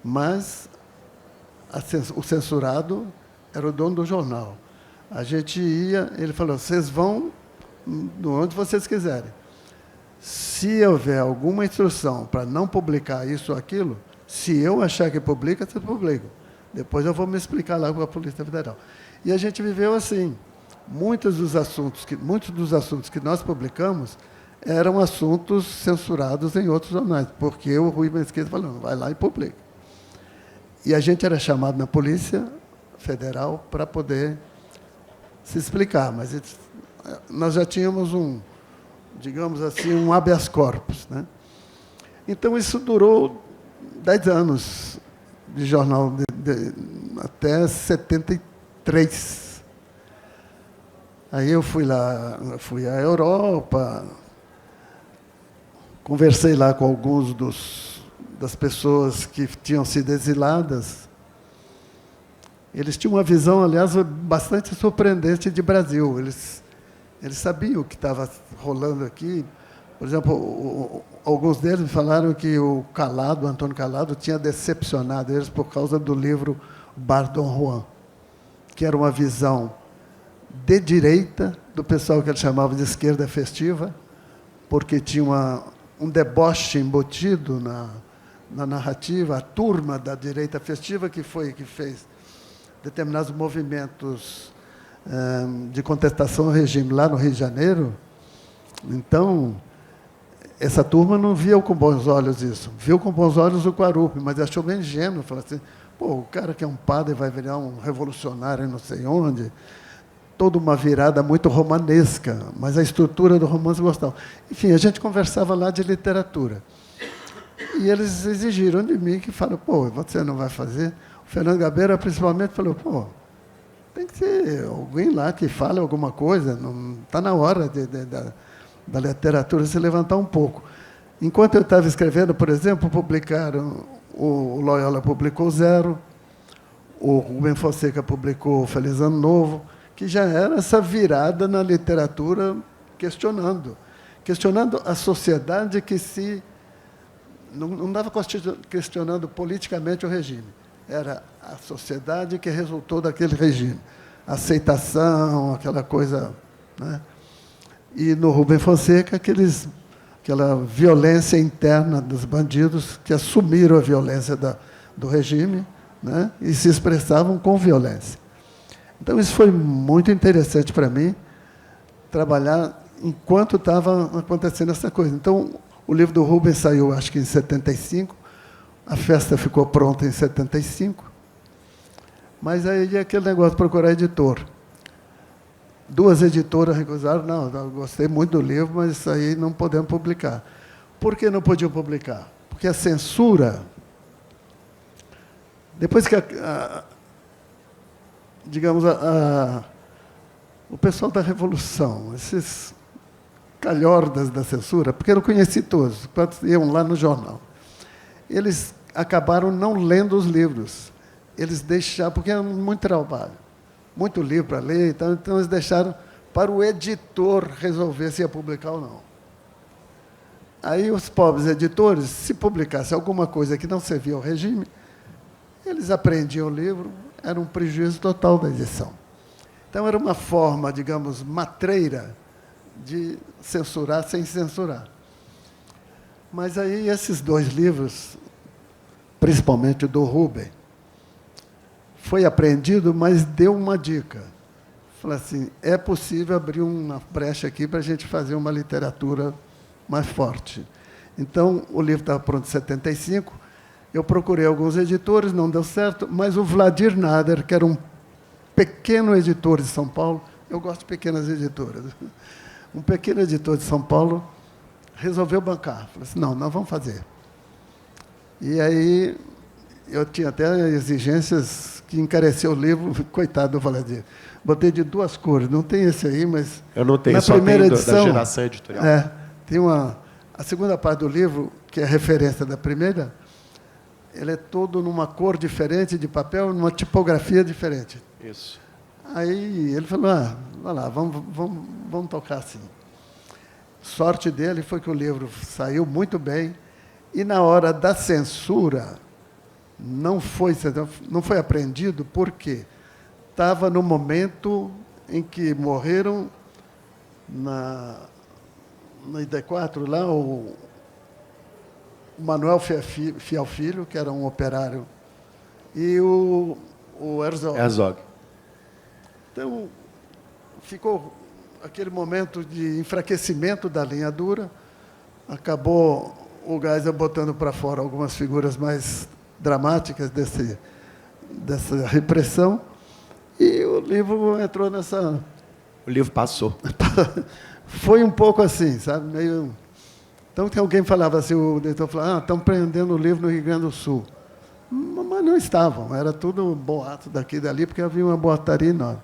mas o censurado era o dono do jornal. A gente ia, ele falou, vocês vão onde vocês quiserem. Se houver alguma instrução para não publicar isso ou aquilo, se eu achar que publica, vocês publicam. Depois eu vou me explicar lá com a Polícia Federal. E a gente viveu assim. Muitos dos assuntos que nós publicamos eram assuntos censurados em outros jornais, porque o Rui Mesquita falou, vai lá e publica. E a gente era chamado na Polícia Federal para poder se explicar, mas nós já tínhamos digamos assim, um habeas corpus, né? Então, isso durou 10 anos de jornal, até 73. Aí eu fui à Europa, conversei lá com alguns das pessoas que tinham sido exiladas. Eles tinham uma visão, aliás, bastante surpreendente de Brasil. Eles sabiam o que estava rolando aqui. Por exemplo, alguns deles me falaram que o Antônio Calado, tinha decepcionado eles por causa do livro Bar Dom Juan, que era uma visão de direita, do pessoal que ele chamava de esquerda festiva, porque tinha um deboche embutido na narrativa, a turma da direita festiva que fez determinados movimentos de contestação ao regime lá no Rio de Janeiro. Então, essa turma não viu com bons olhos isso. Viu com bons olhos o Quarupi, mas achou bem ingênuo. Falou assim, pô, o cara que é um padre vai virar um revolucionário não sei onde. Toda uma virada muito romanesca, mas a estrutura do romance gostava. Enfim, a gente conversava lá de literatura. E eles exigiram de mim que falaram, pô, você não vai fazer? O Fernando Gabeira, principalmente, falou, pô, tem que ter alguém lá que fale alguma coisa, não está na hora da literatura se levantar um pouco. Enquanto eu estava escrevendo, por exemplo, publicaram, o Loyola publicou Zero, o Rubem Fonseca publicou Feliz Ano Novo, que já era essa virada na literatura questionando a sociedade que não estava questionando politicamente o regime, era a sociedade que resultou daquele regime, aceitação, aquela coisa, né? E no Rubem Fonseca, aquela violência interna dos bandidos que assumiram a violência do regime, né? E se expressavam com violência. Então, isso foi muito interessante para mim, trabalhar enquanto estava acontecendo essa coisa. Então, o livro do Rubens saiu, acho que em 75, a festa ficou pronta em 75, mas aí é aquele negócio de procurar editor. 2 editoras recusaram, não, eu gostei muito do livro, mas isso aí não podemos publicar. Por que não podiam publicar? Porque a censura, depois que digamos, o pessoal da Revolução, esses calhordas da censura, porque eu não conheci todos, quando iam lá no jornal, eles acabaram não lendo os livros. Eles deixaram, porque era muito trabalho, muito livro para ler, então eles deixaram para o editor resolver se ia publicar ou não. Aí os pobres editores, se publicasse alguma coisa que não servia ao regime, eles apreendiam o livro, era um prejuízo total da edição. Então, era uma forma, digamos, matreira de censurar sem censurar. Mas aí, esses 2 livros, principalmente o do Rubem, foi apreendido, mas deu uma dica. Falei assim, é possível abrir uma brecha aqui para a gente fazer uma literatura mais forte. Então, o livro estava pronto em 75, eu procurei alguns editores, não deu certo, mas o Vladir Nader, que era um pequeno editor de São Paulo, eu gosto de pequenas editoras, um pequeno editor de São Paulo resolveu bancar. Falei assim, não, nós vamos fazer. E aí, eu tinha até exigências que encareciam o livro, coitado do Vladir. Botei de 2 cores, não tem esse aí, mas... Eu não tenho, na só primeira tenho edição, da geração editorial. Tem a segunda parte do livro, que é a referência da primeira, ele é todo numa cor diferente de papel, numa tipografia diferente. Isso. Aí ele falou, vai lá, vamos tocar assim. Sorte dele foi que o livro saiu muito bem e, na hora da censura, não foi apreendido porque estava no momento em que morreram no ID4, lá, o Manuel Fiel Filho, que era um operário, e o Herzog. Então, ficou aquele momento de enfraquecimento da linha dura, acabou o Geisel botando para fora algumas figuras mais dramáticas dessa repressão, e o livro entrou nessa... O livro passou. Foi um pouco assim, sabe? Meio... Então, que alguém falava assim, o editor falava, estão prendendo o livro no Rio Grande do Sul. Mas não estavam, era tudo boato daqui e dali, porque havia uma boataria enorme.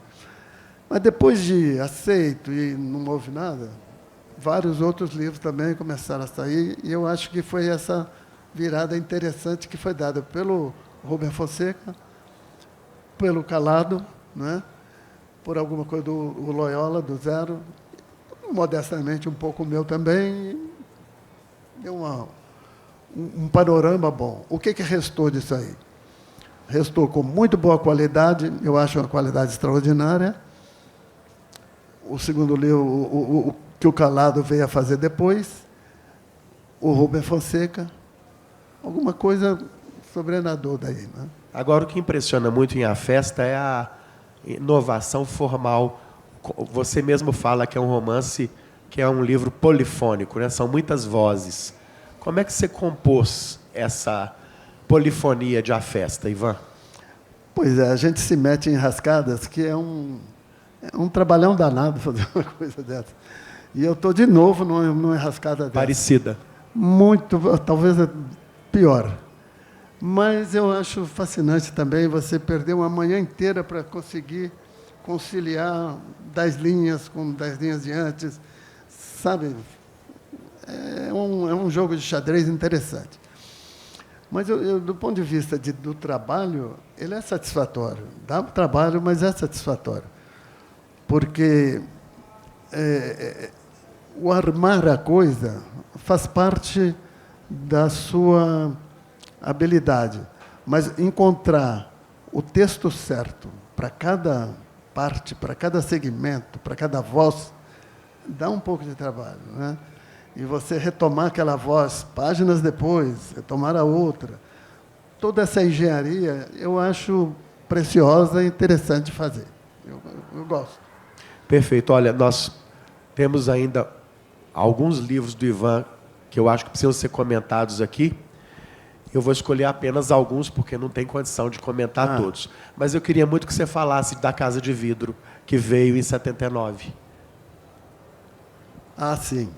Mas depois de aceito e não houve nada, vários outros livros também começaram a sair, e eu acho que foi essa virada interessante que foi dada pelo Rubem Fonseca, pelo Calado, né? Por alguma coisa do Loyola, do Zero, modestamente um pouco o meu também, deu um panorama bom. O que restou disso aí? Restou com muito boa qualidade, eu acho uma qualidade extraordinária. O segundo livro, o que o Calado veio a fazer depois, o Rubem Fonseca, alguma coisa sobrenadou daí, né? Agora, o que impressiona muito em A Festa é a inovação formal. Você mesmo fala que é um romance, que é um livro polifônico, né? São muitas vozes. Como é que você compôs essa polifonia de A Festa, Ivan? Pois é, a gente se mete em rascadas, que é um trabalhão danado fazer uma coisa dessa. E eu estou de novo numa enrascada dessa. Parecida. Muito, talvez pior. Mas eu acho fascinante também você perder uma manhã inteira para conseguir conciliar 10 linhas com 10 linhas de antes. Sabe? É um jogo de xadrez interessante. Mas, do ponto de vista do trabalho, ele é satisfatório. Dá trabalho, mas é satisfatório. Porque o armar a coisa faz parte da sua habilidade. Mas encontrar o texto certo para cada parte, para cada segmento, para cada voz, dá um pouco de trabalho, né? E você retomar aquela voz páginas depois, retomar a outra. Toda essa engenharia eu acho preciosa e interessante de fazer. Eu gosto. Perfeito. Olha, nós temos ainda alguns livros do Ivan que eu acho que precisam ser comentados aqui. Eu vou escolher apenas alguns, porque não tem condição de comentar todos. Mas eu queria muito que você falasse da Casa de Vidro, que veio em 79. Ah, sim.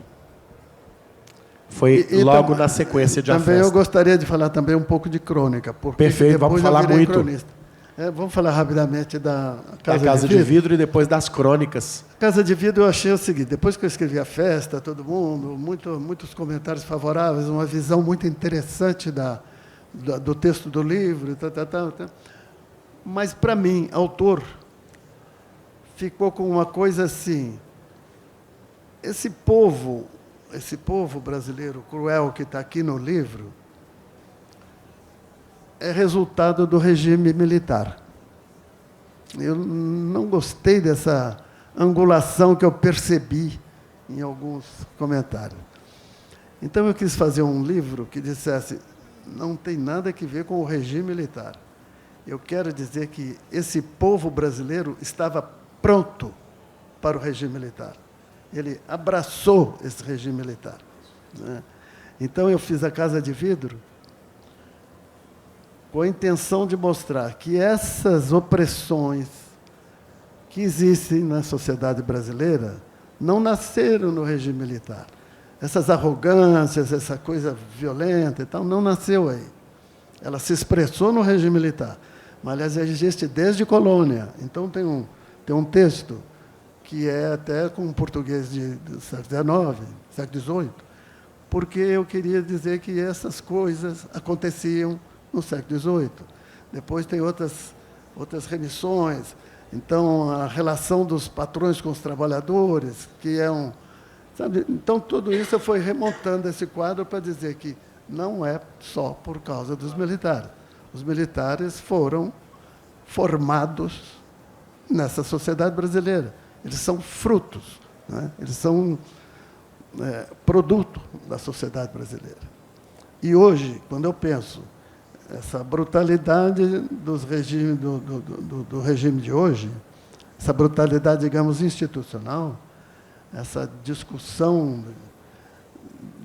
Foi logo na sequência de A Festa. Também eu gostaria de falar também um pouco de crônica. Porque perfeito, vamos falar muito. Vamos falar rapidamente da Casa de Vidro e depois das crônicas. Casa de Vidro eu achei o seguinte, depois que eu escrevi A Festa, todo mundo, muitos comentários favoráveis, uma visão muito interessante do texto do livro, mas, para mim, autor, ficou com uma coisa assim, esse povo brasileiro cruel que está aqui no livro, é resultado do regime militar. Eu não gostei dessa angulação que eu percebi em alguns comentários. Então, eu quis fazer um livro que dissesse, não tem nada a ver com o regime militar. Eu quero dizer que esse povo brasileiro estava pronto para o regime militar. Ele abraçou esse regime militar, né? Então, eu fiz A Casa de Vidro com a intenção de mostrar que essas opressões que existem na sociedade brasileira não nasceram no regime militar. Essas arrogâncias, essa coisa violenta e tal, não nasceu aí. Ela se expressou no regime militar. Mas, aliás, existe desde colônia. Então, tem um texto que é até com português do século XIX, século XVIII, porque eu queria dizer que essas coisas aconteciam no século XVIII. Depois tem outras remissões. Então, a relação dos patrões com os trabalhadores, que Sabe? Então, tudo isso eu fui remontando esse quadro para dizer que não é só por causa dos militares. Os militares foram formados nessa sociedade brasileira. Eles são frutos, né? Eles são produto da sociedade brasileira. E hoje, quando eu penso essa brutalidade dos regimes, do regime de hoje, essa brutalidade, digamos, institucional, essa discussão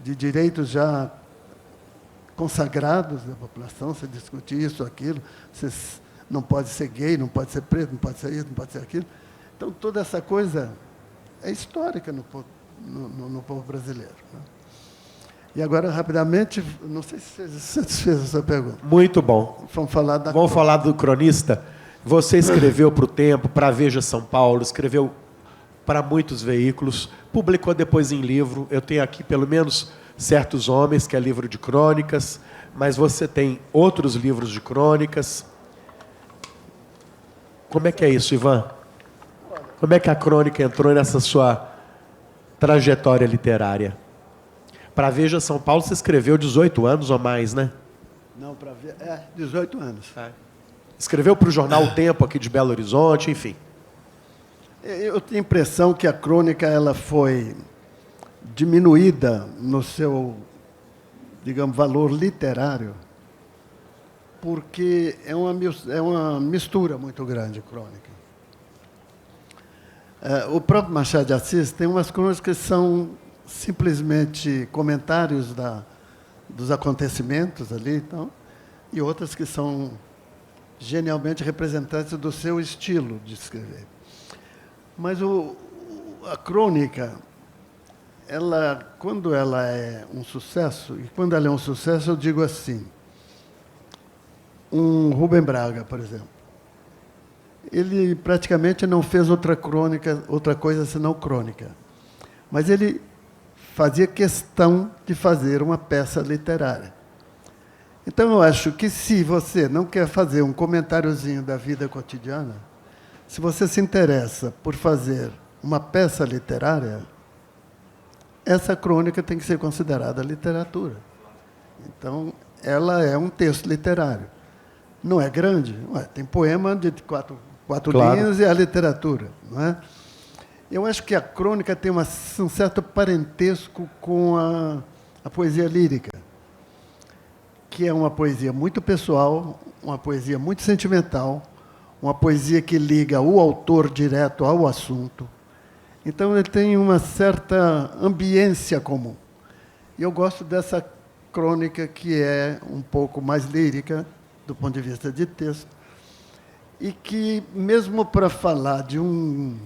de direitos já consagrados da população, você discute isso, aquilo, você não pode ser gay, não pode ser preto, não pode ser isso, não pode ser aquilo. Então, toda essa coisa é histórica no povo brasileiro, né? E agora, rapidamente, não sei se você satisfez essa pergunta. Muito bom. Vamos falar do cronista. Você escreveu para o Tempo, para a Veja São Paulo, escreveu para muitos veículos, publicou depois em livro. Eu tenho aqui, pelo menos, Certos Homens, que é livro de crônicas, mas você tem outros livros de crônicas. Como é que é isso, Ivan? Como é que a crônica entrou nessa sua trajetória literária? Para a Veja São Paulo, você escreveu 18 anos ou mais, né? Não, 18 anos. Escreveu para o jornal O Tempo, aqui de Belo Horizonte, enfim. Eu tenho a impressão que a crônica ela foi diminuída no seu, digamos, valor literário, porque é uma mistura muito grande, crônica. O próprio Machado de Assis tem umas crônicas que são simplesmente comentários dos acontecimentos ali, então, e outras que são genialmente representantes do seu estilo de escrever. Mas a crônica, quando ela é um sucesso, e quando ela é um sucesso, eu digo assim, um Rubem Braga, por exemplo, ele praticamente não fez outra coisa senão crônica. Mas ele fazia questão de fazer uma peça literária. Então, eu acho que se você não quer fazer um comentáriozinho da vida cotidiana, se você se interessa por fazer uma peça literária, essa crônica tem que ser considerada literatura. Então, ela é um texto literário. Não é grande? Tem poema de quatro claro. Linhas e a literatura, não é? Eu acho que a crônica tem um certo parentesco com a poesia lírica, que é uma poesia muito pessoal, uma poesia muito sentimental, uma poesia que liga o autor direto ao assunto. Então, ele tem uma certa ambiência comum. E eu gosto dessa crônica que é um pouco mais lírica, do ponto de vista de texto, e que, mesmo para falar de um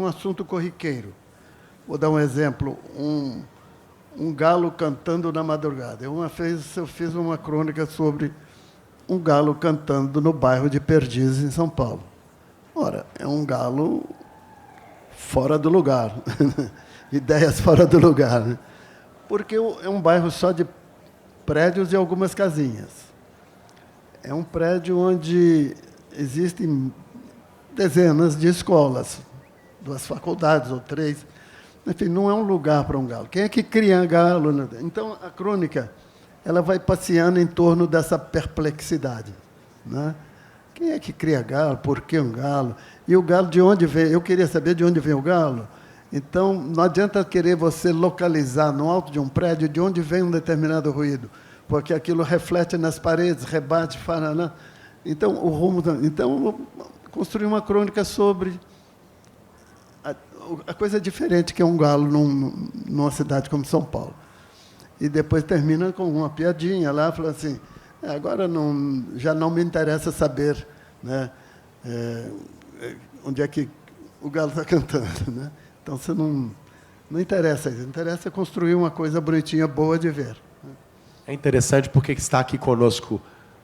assunto corriqueiro, vou dar um exemplo, um galo cantando na madrugada. Uma vez eu fiz uma crônica sobre um galo cantando no bairro de Perdizes, em São Paulo. Ora, é um galo fora do lugar, ideias fora do lugar, né? Porque é um bairro só de prédios e algumas casinhas. É um prédio onde existem dezenas de escolas, 2 faculdades ou 3. Enfim, não é um lugar para um galo. Quem é que cria galo? Então, a crônica ela vai passeando em torno dessa perplexidade, né? Quem é que cria galo? Por que um galo? E o galo de onde vem? Eu queria saber de onde vem o galo. Então, não adianta querer você localizar no alto de um prédio de onde vem um determinado ruído, porque aquilo reflete nas paredes, rebate, fala. Então, o rumo. Então, construir uma crônica sobre a coisa diferente que é um galo numa cidade como São Paulo. E depois termina com uma piadinha lá, fala assim, agora já não me interessa saber, né, onde é que o galo está cantando, né? Então, você não interessa isso. Interessa construir uma coisa bonitinha, boa de ver. É interessante porque está aqui conosco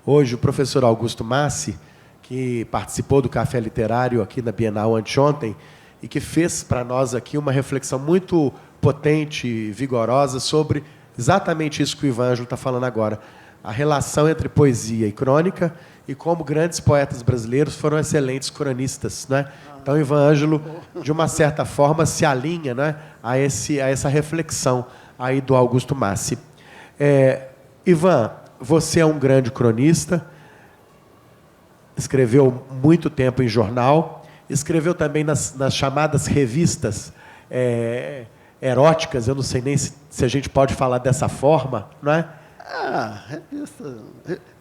hoje o professor Augusto Massi, que participou do Café Literário aqui na Bienal anteontem e que fez para nós aqui uma reflexão muito potente e vigorosa sobre exatamente isso que o Ivan Ângelo está falando agora, a relação entre poesia e crônica e como grandes poetas brasileiros foram excelentes cronistas, né? Então, Ivan Ângelo, de uma certa forma, se alinha, né, a essa reflexão aí do Augusto Massi. Ivan, você é um grande cronista, escreveu muito tempo em jornal, escreveu também nas chamadas revistas eróticas, eu não sei nem se a gente pode falar dessa forma, não é? Revista.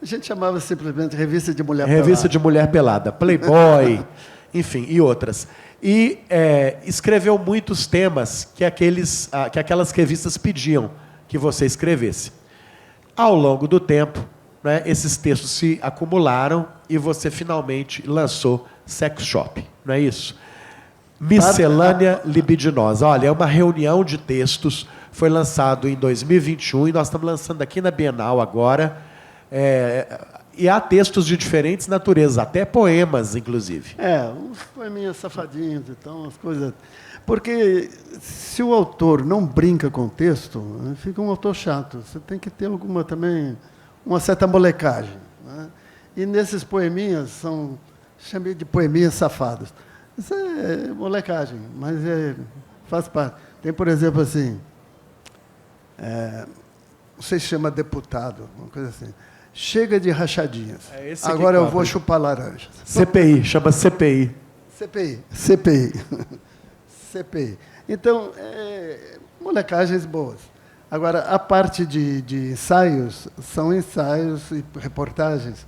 A gente chamava simplesmente Revista de Mulher Revista de Mulher Pelada, Playboy, enfim, e outras. E escreveu muitos temas que aquelas revistas pediam que você escrevesse. Ao longo do tempo, né, esses textos se acumularam e você finalmente lançou Sex Shop, não é isso? Miscelânea Libidinosa. Olha, é uma reunião de textos, foi lançado em 2021 e nós estamos lançando aqui na Bienal agora. E há textos de diferentes naturezas, até poemas, inclusive. Uns poeminhas safadinhos, então, as coisas... Porque se o autor não brinca com o texto, fica um autor chato. Você tem que ter uma certa molecagem, né? E nesses poeminhas, chamei de poeminhas safados. Isso é molecagem, mas faz parte. Tem, por exemplo, assim, não sei se chama deputado, uma coisa assim. Chega de rachadinhas. Agora eu vou chupar laranjas. CPI, chama CPI. CPI. Então, molecagens boas. Agora, a parte de ensaios, são ensaios e reportagens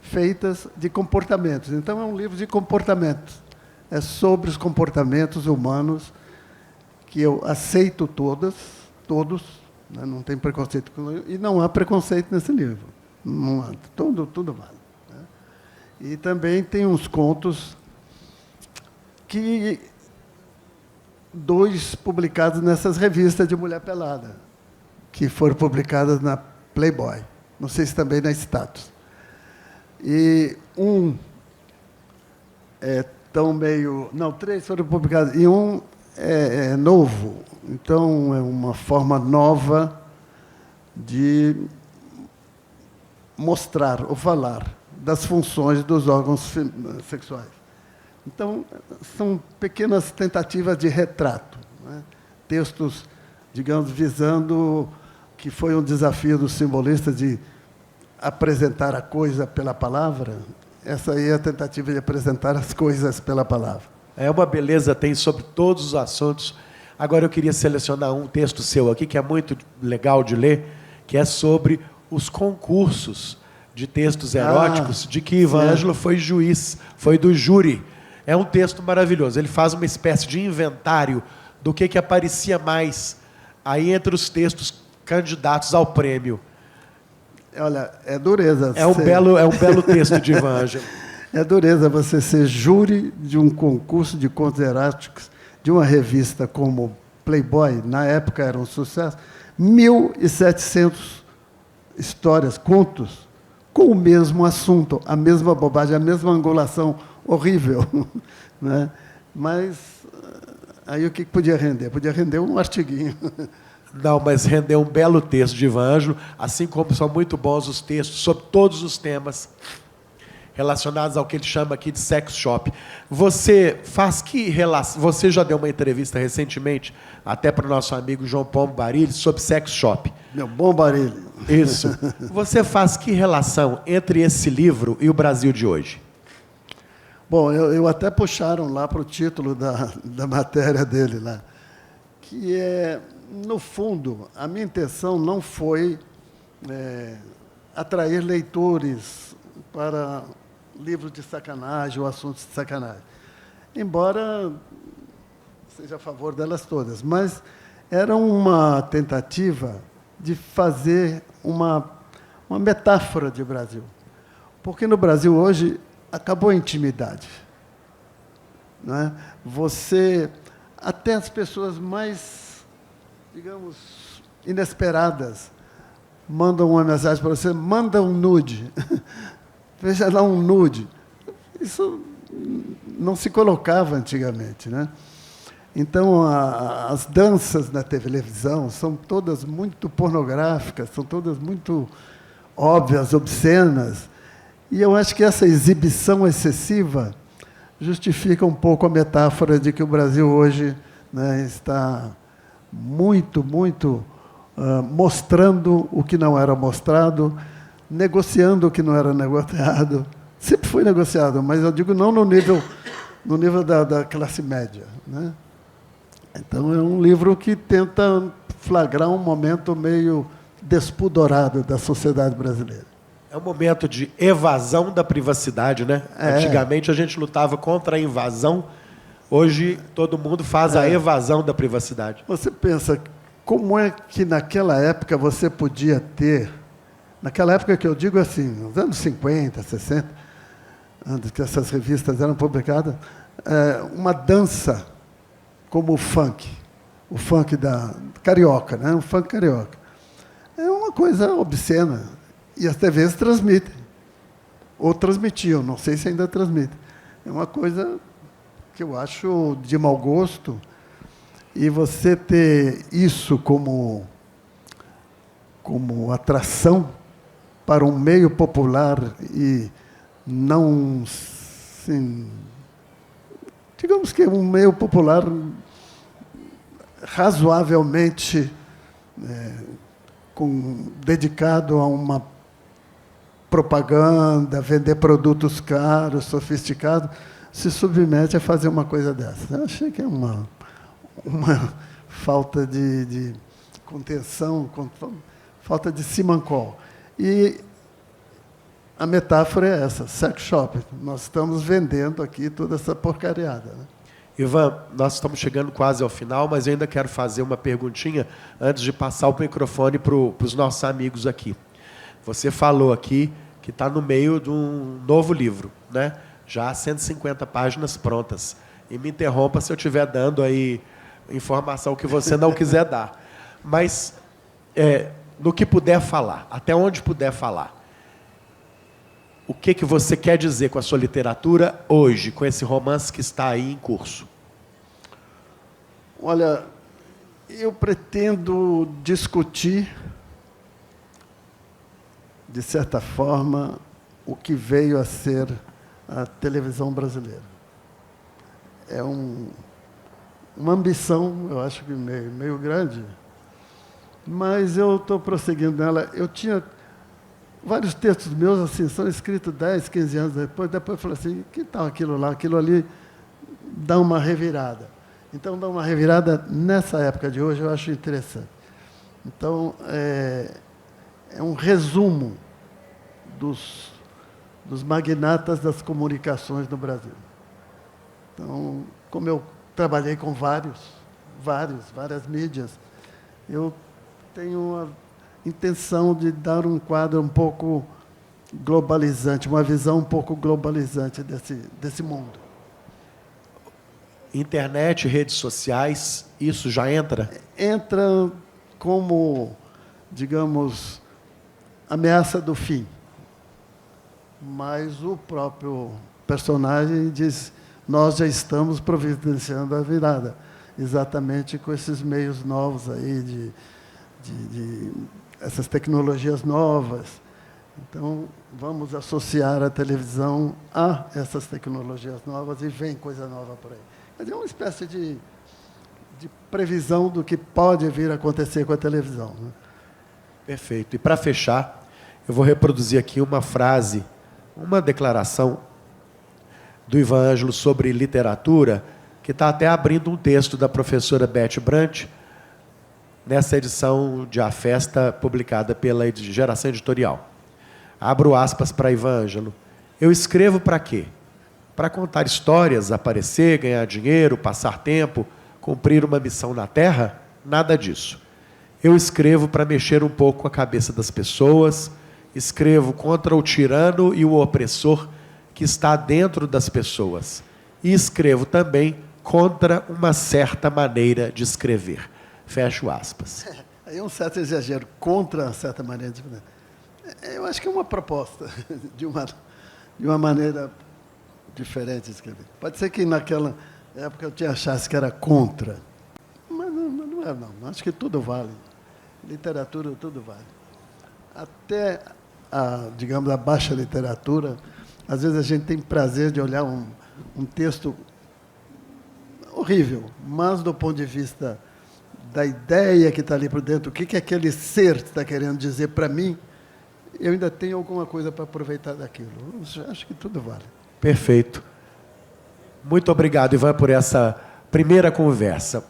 feitas de comportamentos. Então, é um livro de comportamentos. É sobre os comportamentos humanos, que eu aceito todos, né? Não tem preconceito, e não há preconceito nesse livro. Não há, tudo vale. Né? E também tem uns contos dois publicados nessas revistas de Mulher Pelada, que foram publicadas na Playboy, não sei se também na Status. E três foram publicados, e um é novo, então é uma forma nova de mostrar ou falar das funções dos órgãos sexuais. Então, são pequenas tentativas de retrato, né? Textos, digamos, visando que foi um desafio do simbolista de apresentar a coisa pela palavra. Essa aí é a tentativa de apresentar as coisas pela palavra. É uma beleza, tem sobre todos os assuntos. Agora eu queria selecionar um texto seu aqui, que é muito legal de ler, que é sobre os concursos de textos eróticos, de que Ivan Ângelo foi juiz, foi do júri. É um texto maravilhoso. Ele faz uma espécie de inventário do que aparecia mais aí entre os textos candidatos ao prêmio. Olha, é dureza. É um belo texto de Ivan Ângelo. É dureza você ser júri de um concurso de contos eróticos de uma revista como Playboy, na época era um sucesso, 1.700 histórias, contos, com o mesmo assunto, a mesma bobagem, a mesma angulação horrível, né? Mas aí o que podia render? Podia render um artiguinho. Não, mas rendeu um belo texto de Ivan Ângelo, assim como são muito bons os textos sobre todos os temas relacionados ao que ele chama aqui de sex shop. Você faz que relação? Você já deu uma entrevista recentemente, até para o nosso amigo João Pombo Barilli, sobre sex shop. Meu bom Barilli. Isso. Você faz que relação entre esse livro e o Brasil de hoje? Bom, eu até puxaram lá para o título da matéria dele lá, que é, no fundo, a minha intenção não foi atrair leitores para livros de sacanagem ou assuntos de sacanagem, embora seja a favor delas todas, mas era uma tentativa de fazer uma metáfora de Brasil. Porque no Brasil hoje acabou a intimidade, não é? Até as pessoas mais, digamos, inesperadas, mandam uma mensagem para você, manda um nude, veja lá um nude. Isso não se colocava antigamente, né? Então, as danças na televisão são todas muito pornográficas, são todas muito óbvias, obscenas. E eu acho que essa exibição excessiva justifica um pouco a metáfora de que o Brasil hoje, né, está muito mostrando o que não era mostrado, negociando o que não era negociado. Sempre foi negociado, mas eu digo não no nível da classe média, né? Então, é um livro que tenta flagrar um momento meio despudorado da sociedade brasileira. É um momento de evasão da privacidade, né? Antigamente a gente lutava contra a invasão, hoje todo mundo faz a evasão da privacidade. Você pensa, como é que naquela época você podia ter, naquela época que eu digo assim, nos anos 50, 60, antes que essas revistas eram publicadas, uma dança como o funk da carioca, né? O funk carioca. É uma coisa obscena. E as TVs transmitem. Ou transmitiam, não sei se ainda transmitem. É uma coisa que eu acho de mau gosto. E você ter isso como atração para um meio popular e não, assim, digamos que um meio popular razoavelmente dedicado a uma propaganda, vender produtos caros, sofisticados, se submete a fazer uma coisa dessa. Eu achei que é uma falta de contenção, falta de simancol. E a metáfora é essa, sex shop. Nós estamos vendendo aqui toda essa porcariada, né? Ivan, nós estamos chegando quase ao final, mas eu ainda quero fazer uma perguntinha antes de passar o microfone para os nossos amigos aqui. Você falou aqui que está no meio de um novo livro, né? Já há 150 páginas prontas. E me interrompa se eu estiver dando aí informação que você não quiser dar. Mas, no que puder falar, até onde puder falar, o que você quer dizer com a sua literatura hoje, com esse romance que está aí em curso? Olha, eu pretendo discutir, de certa forma, o que veio a ser a televisão brasileira. É uma ambição, eu acho que meio grande, mas eu estou prosseguindo nela. Eu tinha vários textos meus assim, são escritos 10, 15 anos depois eu falei assim, que tal aquilo lá? Aquilo ali dá uma revirada. Então, dá uma revirada nessa época de hoje, eu acho interessante. Então, é um resumo dos magnatas das comunicações no Brasil. Então, como eu trabalhei com várias mídias, eu tenho a intenção de dar um quadro um pouco globalizante, uma visão um pouco globalizante desse mundo. Internet, redes sociais, isso já entra? Entra como, digamos, ameaça do fim. Mas o próprio personagem diz, nós já estamos providenciando a virada, exatamente com esses meios novos aí de essas tecnologias novas. Então, vamos associar a televisão a essas tecnologias novas e vem coisa nova por aí. Quer dizer, é uma espécie de previsão do que pode vir a acontecer com a televisão, né? Perfeito. E para fechar, eu vou reproduzir aqui uma frase, uma declaração do Ivan Ângelo sobre literatura, que está até abrindo um texto da professora Beth Brant, nessa edição de A Festa, publicada pela Geração Editorial. Abro aspas para Ivan Ângelo. Eu escrevo para quê? Para contar histórias, aparecer, ganhar dinheiro, passar tempo, cumprir uma missão na Terra? Nada disso. Eu escrevo para mexer um pouco com a cabeça das pessoas, escrevo contra o tirano e o opressor que está dentro das pessoas. E escrevo também contra uma certa maneira de escrever. Fecho aspas. Aí é um certo exagero, contra uma certa maneira de escrever. Eu acho que é uma proposta de uma maneira diferente de escrever. Pode ser que naquela época eu te achasse que era contra, mas não é, não. Acho que tudo vale. Literatura, tudo vale. Até digamos, a baixa literatura, às vezes a gente tem prazer de olhar um texto horrível, mas do ponto de vista da ideia que está ali por dentro, o que aquele ser está querendo dizer para mim, eu ainda tenho alguma coisa para aproveitar daquilo. Eu acho que tudo vale. Perfeito. Muito obrigado, Ivan, por essa primeira conversa.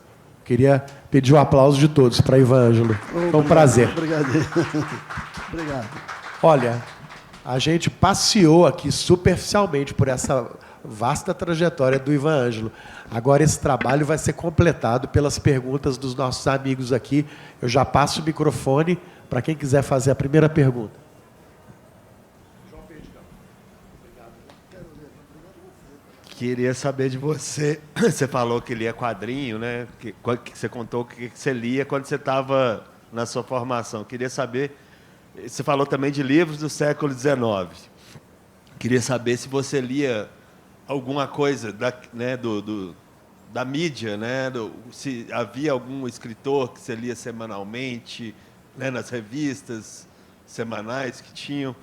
Queria pedir o aplauso de todos para Ivan Ângelo. Foi um prazer. Obrigado. Obrigado. Olha, a gente passeou aqui superficialmente por essa vasta trajetória do Ivan Ângelo. Agora esse trabalho vai ser completado pelas perguntas dos nossos amigos aqui. Eu já passo o microfone para quem quiser fazer a primeira pergunta. Queria saber de você. Você falou que lia quadrinho, né? Que você contou o que você lia quando você estava na sua formação. Queria saber. Você falou também de livros do século XIX. Queria saber se você lia alguma coisa da mídia, né? Se havia algum escritor que você lia semanalmente, né? Nas revistas semanais que tinham.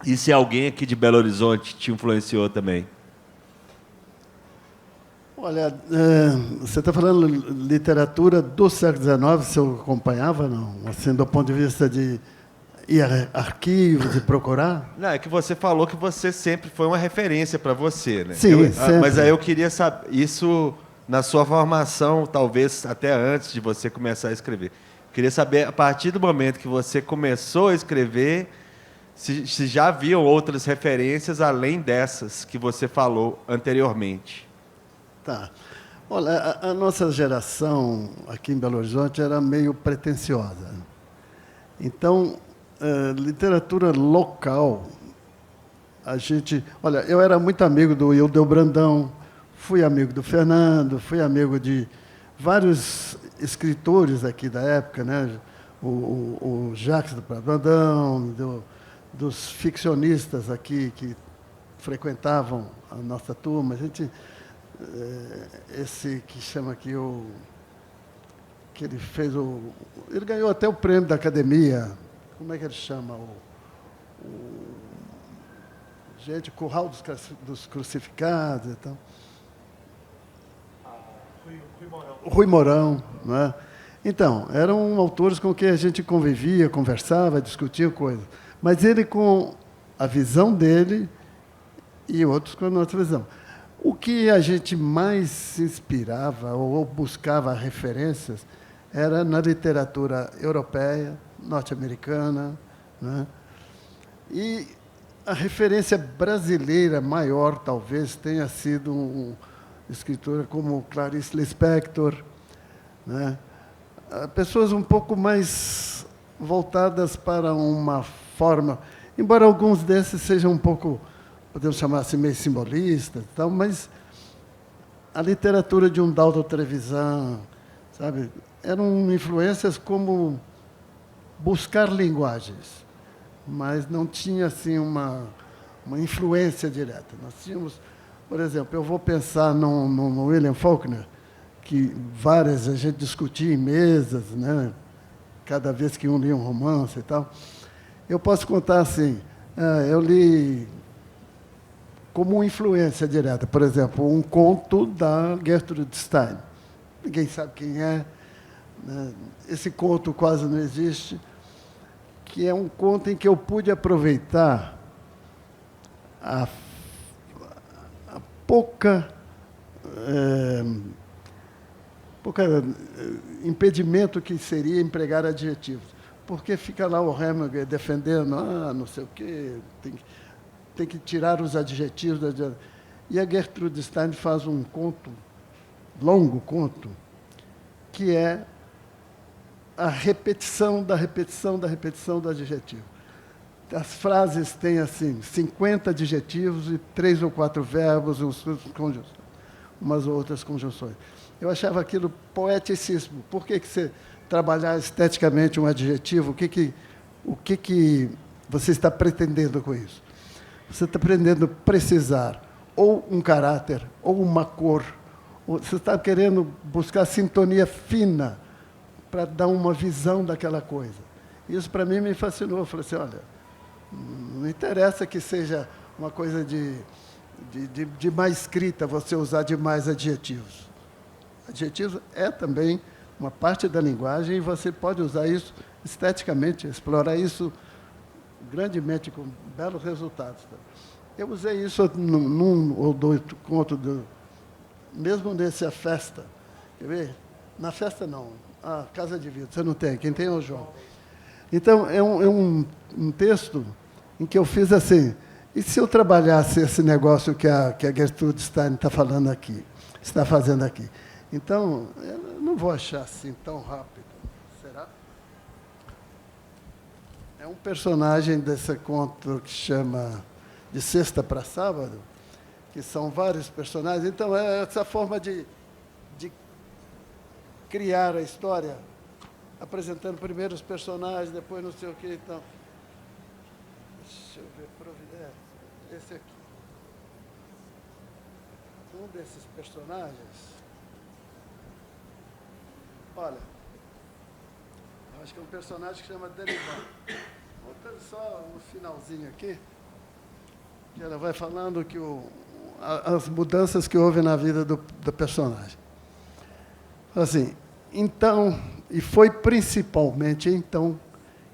E se alguém aqui de Belo Horizonte te influenciou também. Olha, você está falando literatura do século XIX, se eu acompanhava, não? Assim, do ponto de vista de ir a arquivos e procurar? Não, é que você falou que você sempre foi uma referência para você, né? Sim, sempre. Mas aí eu queria saber, isso na sua formação, talvez até antes de você começar a escrever. Queria saber, a partir do momento que você começou a escrever, se já haviam outras referências além dessas que você falou anteriormente. Tá. Olha, a nossa geração aqui em Belo Horizonte era meio pretensiosa. Então, literatura local, a gente... Olha, eu era muito amigo do Ildeu Brandão, fui amigo do Fernando, fui amigo de vários escritores aqui da época, né? O Jacques do Brandão, dos ficcionistas aqui que frequentavam a nossa turma. A gente... esse que chama aqui que ele fez ele ganhou até o prêmio da academia, como é que ele chama, gente, Curral dos Crucificados e tal. Rui Mourão, né? Então, eram autores com quem a gente convivia, conversava, discutia coisas, mas ele com a visão dele e outros com a nossa visão. O que a gente mais se inspirava ou buscava referências era na literatura europeia, norte-americana, né? E a referência brasileira maior, talvez, tenha sido uma escritora como Clarice Lispector, né? Pessoas um pouco mais voltadas para uma forma, embora alguns desses sejam um pouco, podemos chamar assim, meio simbolistas, tal, mas a literatura de um Dalton Trevisan, sabe, eram influências como buscar linguagens, mas não tinha assim uma influência direta. Nós tínhamos, por exemplo, eu vou pensar no William Faulkner, que várias a gente discutia em mesas, né, cada vez que um lia um romance e tal. Eu posso contar assim, eu li como influência direta, por exemplo, um conto da Gertrude Stein. Ninguém sabe quem é, né? Esse conto quase não existe, que é um conto em que eu pude aproveitar a pouca impedimento que seria empregar adjetivos. Porque fica lá o Hemingway defendendo, não sei o quê, tem que tirar os adjetivos. E a Gertrude Stein faz um conto, longo conto, que é a repetição da repetição da repetição do adjetivo. As frases têm, assim, 50 adjetivos e 3 ou 4 verbos, umas ou outras conjunções. Eu achava aquilo poeticíssimo. Por que você trabalhar esteticamente um adjetivo? O que você está pretendendo com isso? Você está pretendendo precisar ou um caráter, ou uma cor. Você está querendo buscar sintonia fina para dar uma visão daquela coisa. Isso, para mim, me fascinou. Eu falei assim, olha, Não interessa que seja uma coisa de má escrita, você usar demais adjetivos. Adjetivos é também uma parte da linguagem e você pode usar isso esteticamente, explorar isso grandemente, com belos resultados. Eu usei isso num ou dois contos, mesmo nessa festa. Quer ver? Na festa, não. A Casa de Vidro, você não tem. Quem tem é o João. Então, é um texto em que eu fiz assim, e se eu trabalhasse esse negócio que a Gertrude Stein está falando aqui, está fazendo aqui? Então, eu não vou achar assim tão rápido. Será? É um personagem desse conto que chama De Sexta para Sábado, que são vários personagens. Então, é essa forma de criar a história, apresentando primeiro os personagens, depois não sei o quê. Então, deixa eu ver, providência. Esse aqui. Um desses personagens. Olha, eu acho que é um personagem que chama Derivan. Voltando só no finalzinho aqui, que ela vai falando que as mudanças que houve na vida do personagem. Assim, então, e foi principalmente então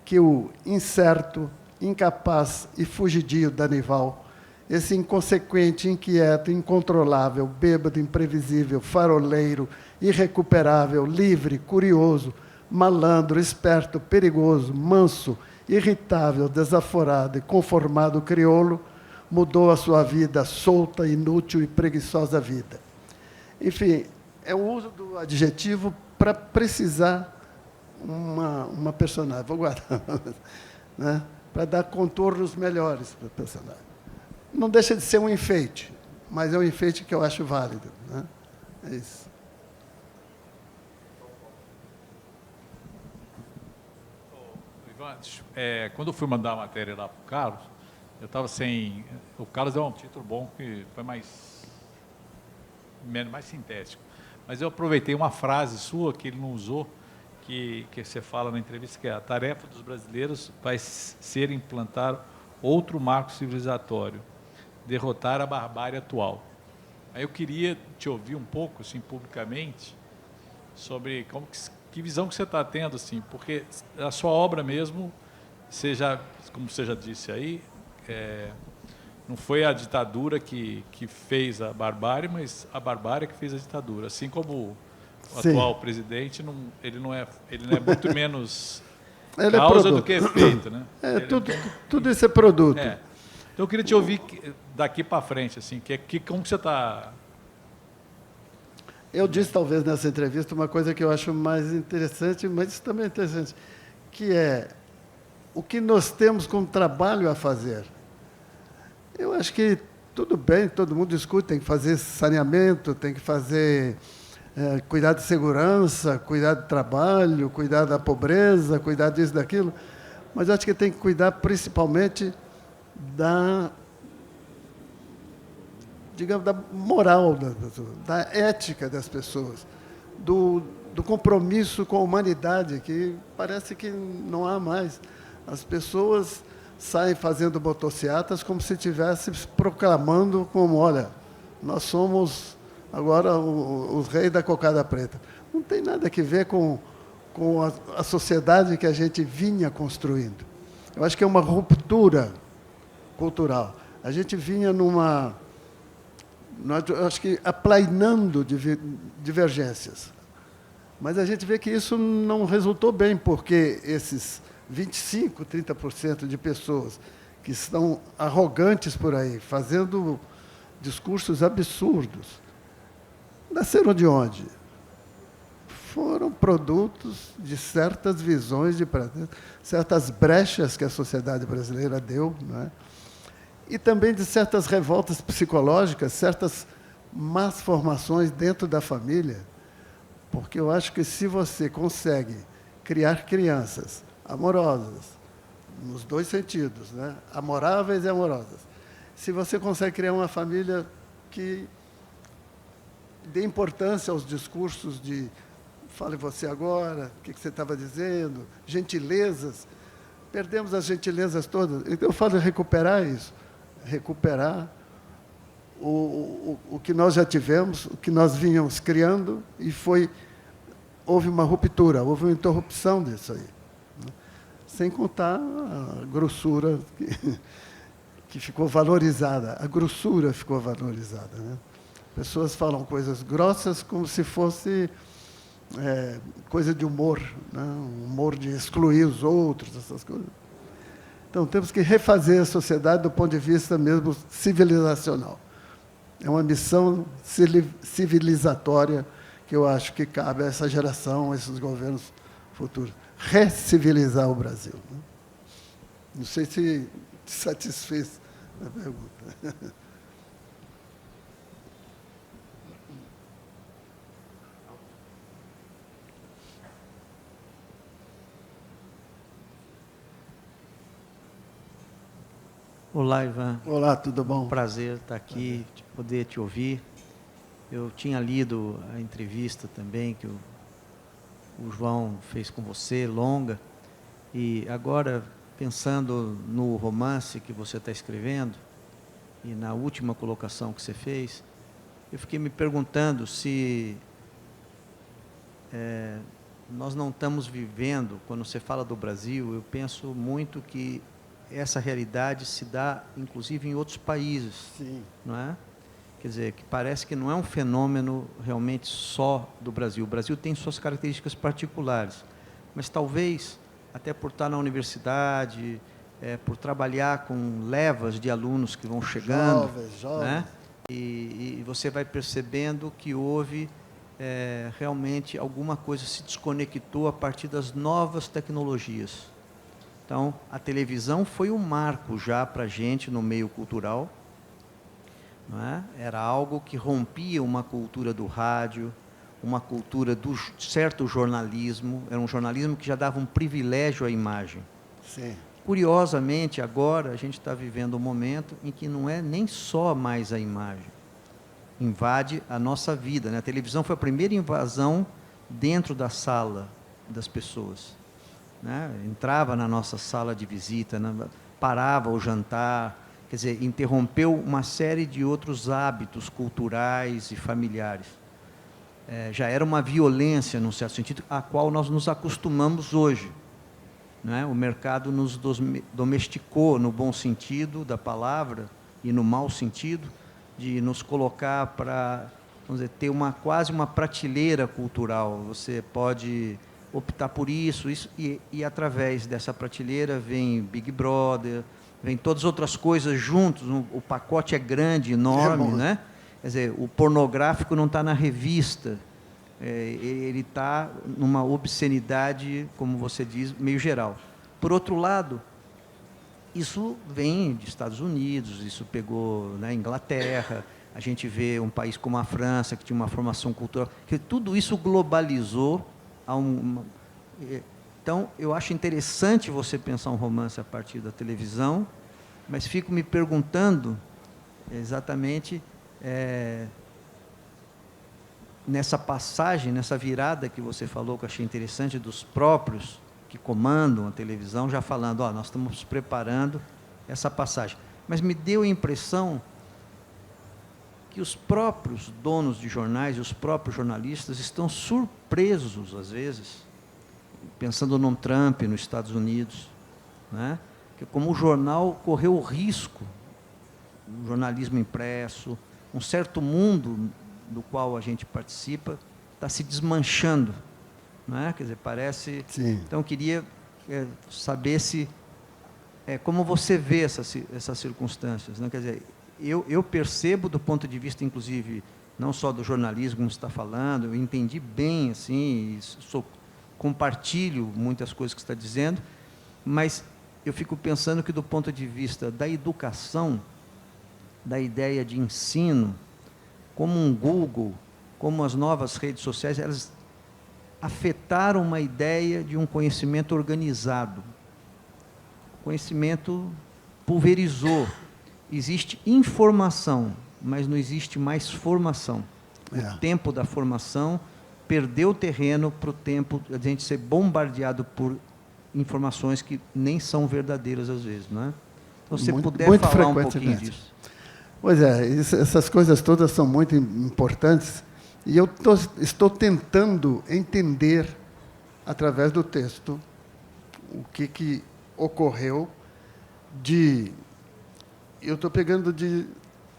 que o incerto, incapaz e fugidio Danival, esse inconsequente, inquieto, incontrolável, bêbado, imprevisível, faroleiro, irrecuperável, livre, curioso, malandro, esperto, perigoso, manso, irritável, desaforado e conformado crioulo, mudou a sua vida, solta, inútil e preguiçosa vida. Enfim, é o uso do adjetivo para precisar uma personagem. Vou guardar, né? Para dar contornos melhores para o personagem. Não deixa de ser um enfeite, mas é um enfeite que eu acho válido, né? É isso. Ivan, quando eu fui mandar a matéria lá para o Carlos, eu estava sem... O Carlos deu um título bom, que foi mais sintético. Mas eu aproveitei uma frase sua que ele não usou, que você fala na entrevista, que é: a tarefa dos brasileiros vai ser implantar outro marco civilizatório, derrotar a barbárie atual. Aí eu queria te ouvir um pouco, assim, publicamente, sobre que visão que você está tendo, assim, porque a sua obra mesmo, como você já disse aí, não foi a ditadura que fez a barbárie, mas a barbárie que fez a ditadura. Assim como o atual presidente, ele não é muito menos causa do que efeito, né? Tudo isso é produto. Então eu queria te ouvir daqui para frente, assim, como que você está... Eu disse, talvez, nessa entrevista, uma coisa que eu acho mais interessante, mas isso também é interessante, que é o que nós temos como trabalho a fazer. Eu acho que tudo bem, todo mundo discute, tem que fazer saneamento, tem que fazer cuidar de segurança, cuidar do trabalho, cuidar da pobreza, cuidar disso, daquilo, mas acho que tem que cuidar principalmente da moral das pessoas, da ética das pessoas, do compromisso com a humanidade, que parece que não há mais. As pessoas saem fazendo motocicletas como se estivessem proclamando como, olha, nós somos agora os reis da cocada preta. Não tem nada a ver com a sociedade que a gente vinha construindo. Eu acho que é uma ruptura cultural. A gente vinha eu acho que aplainando divergências. Mas a gente vê que isso não resultou bem, porque esses 25%, 30% de pessoas que estão arrogantes por aí, fazendo discursos absurdos, nasceram de onde? Foram produtos de certas visões, certas brechas que a sociedade brasileira deu, né? E também de certas revoltas psicológicas, certas más formações dentro da família, porque eu acho que se você consegue criar crianças amorosas, nos dois sentidos, né? Amoráveis e amorosas, se você consegue criar uma família que dê importância aos discursos de fale você agora, o que você estava dizendo, gentilezas, perdemos as gentilezas todas. Então, eu falo recuperar isso, recuperar o que nós já tivemos, o que nós vínhamos criando, e houve uma ruptura, houve uma interrupção disso aí. Né? Sem contar a grossura que ficou valorizada, a grossura ficou valorizada. Né? Pessoas falam coisas grossas como se fosse coisa de humor, né? Um humor de excluir os outros, essas coisas. Então, temos que refazer a sociedade do ponto de vista mesmo civilizacional. É uma missão civilizatória que eu acho que cabe a essa geração, a esses governos futuros. Recivilizar o Brasil. Né? Não sei se te satisfez a pergunta. Olá, Ivan. Olá, tudo bom? Prazer estar aqui, poder te ouvir. Eu tinha lido a entrevista também que o João fez com você, longa, e agora, pensando no romance que você está escrevendo, e na última colocação que você fez, eu fiquei me perguntando se nós não estamos vivendo, quando você fala do Brasil, eu penso muito que essa realidade se dá, inclusive, em outros países. Sim. Não é? Quer dizer, que parece que não é um fenômeno realmente só do Brasil. O Brasil tem suas características particulares, mas talvez, até por estar na universidade, por trabalhar com levas de alunos que vão chegando, jovens. Né? E você vai percebendo que houve realmente alguma coisa se desconectou a partir das novas tecnologias. Então, a televisão foi um marco já para a gente no meio cultural. Não é? Era algo que rompia uma cultura do rádio, uma cultura do certo jornalismo. Era um jornalismo que já dava um privilégio à imagem. Sim. Curiosamente, agora a gente está vivendo um momento em que não é nem só mais a imagem. Invade a nossa vida. Né? A televisão foi a primeira invasão dentro da sala das pessoas. Né? Entrava na nossa sala de visita, parava o jantar, quer dizer, interrompeu uma série de outros hábitos culturais e familiares. Já era uma violência, num certo sentido, a qual nós nos acostumamos hoje. Né? O mercado nos domesticou, no bom sentido da palavra e no mau sentido, de nos colocar para, vamos dizer, ter quase uma prateleira cultural. Você pode optar por isso e através dessa prateleira vem Big Brother, vem todas as outras coisas juntos, o pacote é grande, enorme, né? Quer dizer, o pornográfico não está na revista, ele está numa obscenidade, como você diz, meio geral. Por outro lado, isso vem dos Estados Unidos, isso pegou na Inglaterra, a gente vê um país como a França, que tinha uma formação cultural, que tudo isso globalizou. Então, eu acho interessante você pensar um romance a partir da televisão, mas fico me perguntando exatamente nessa passagem, nessa virada que você falou, que eu achei interessante, dos próprios que comandam a televisão, já falando, nós estamos preparando essa passagem. Mas me deu a impressão que os próprios donos de jornais e os próprios jornalistas estão surpresos, às vezes, pensando no Trump, nos Estados Unidos, né? Que como o jornal correu o risco, o jornalismo impresso, um certo mundo do qual a gente participa, está se desmanchando. Não é? Quer dizer, parece... Sim. Então, eu queria saber como você vê essas circunstâncias. Né? Quer dizer, eu percebo do ponto de vista, inclusive, não só do jornalismo, como você está falando, eu entendi bem, assim, compartilho muitas coisas que você está dizendo, mas eu fico pensando que, do ponto de vista da educação, da ideia de ensino, como um Google, como as novas redes sociais, elas afetaram uma ideia de um conhecimento organizado. O conhecimento pulverizou. Existe informação, mas não existe mais formação. O tempo da formação perdeu terreno para o tempo de a gente ser bombardeado por informações que nem são verdadeiras às vezes, não é? Então, se você puder muito falar um pouquinho frequentemente. disso. Pois é, essas coisas todas são muito importantes e eu estou tentando entender, através do texto, o que ocorreu de... Eu estou pegando de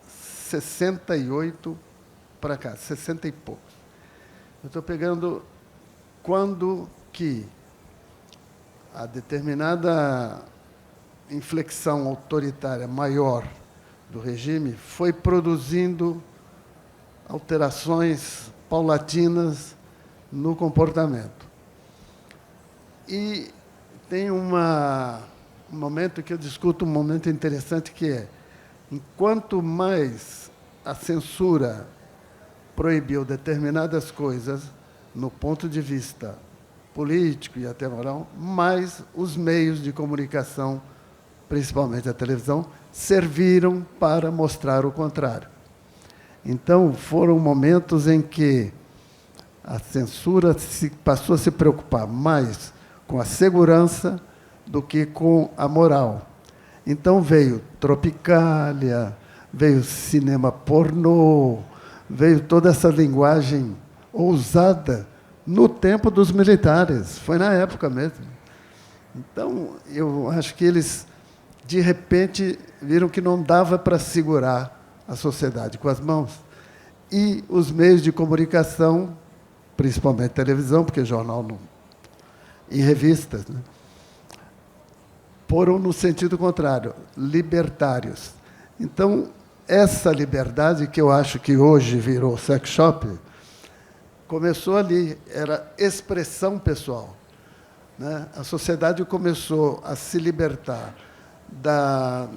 68 para cá, 60 e poucos. Eu estou pegando quando que a determinada inflexão autoritária maior do regime foi produzindo alterações paulatinas no comportamento. E tem um momento que eu discuto, um momento interessante, que é, enquanto mais a censura proibiu determinadas coisas, no ponto de vista político e até moral, mais os meios de comunicação, principalmente a televisão, serviram para mostrar o contrário. Então, foram momentos em que a censura passou a se preocupar mais com a segurança do que com a moral. Então, veio Tropicália, veio cinema pornô, veio toda essa linguagem ousada no tempo dos militares, foi na época mesmo. Então, eu acho que eles, de repente, viram que não dava para segurar a sociedade com as mãos. E os meios de comunicação, principalmente televisão, porque jornal não... e revistas, né, foram no sentido contrário, libertários. Então, essa liberdade, que eu acho que hoje virou sex shop, começou ali, era expressão pessoal, né? A sociedade começou a se libertar da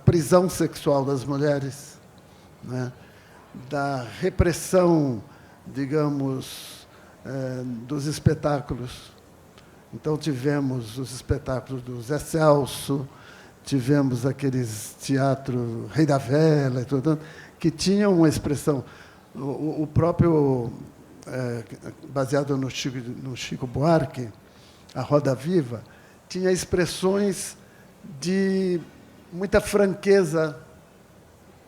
prisão sexual das mulheres, né? Da repressão, digamos, dos espetáculos. Então, tivemos os espetáculos do Zé Celso, tivemos aqueles teatros Rei da Vela, e tudo, que tinham uma expressão. O próprio, baseado no Chico Buarque, a Roda Viva, tinha expressões de muita franqueza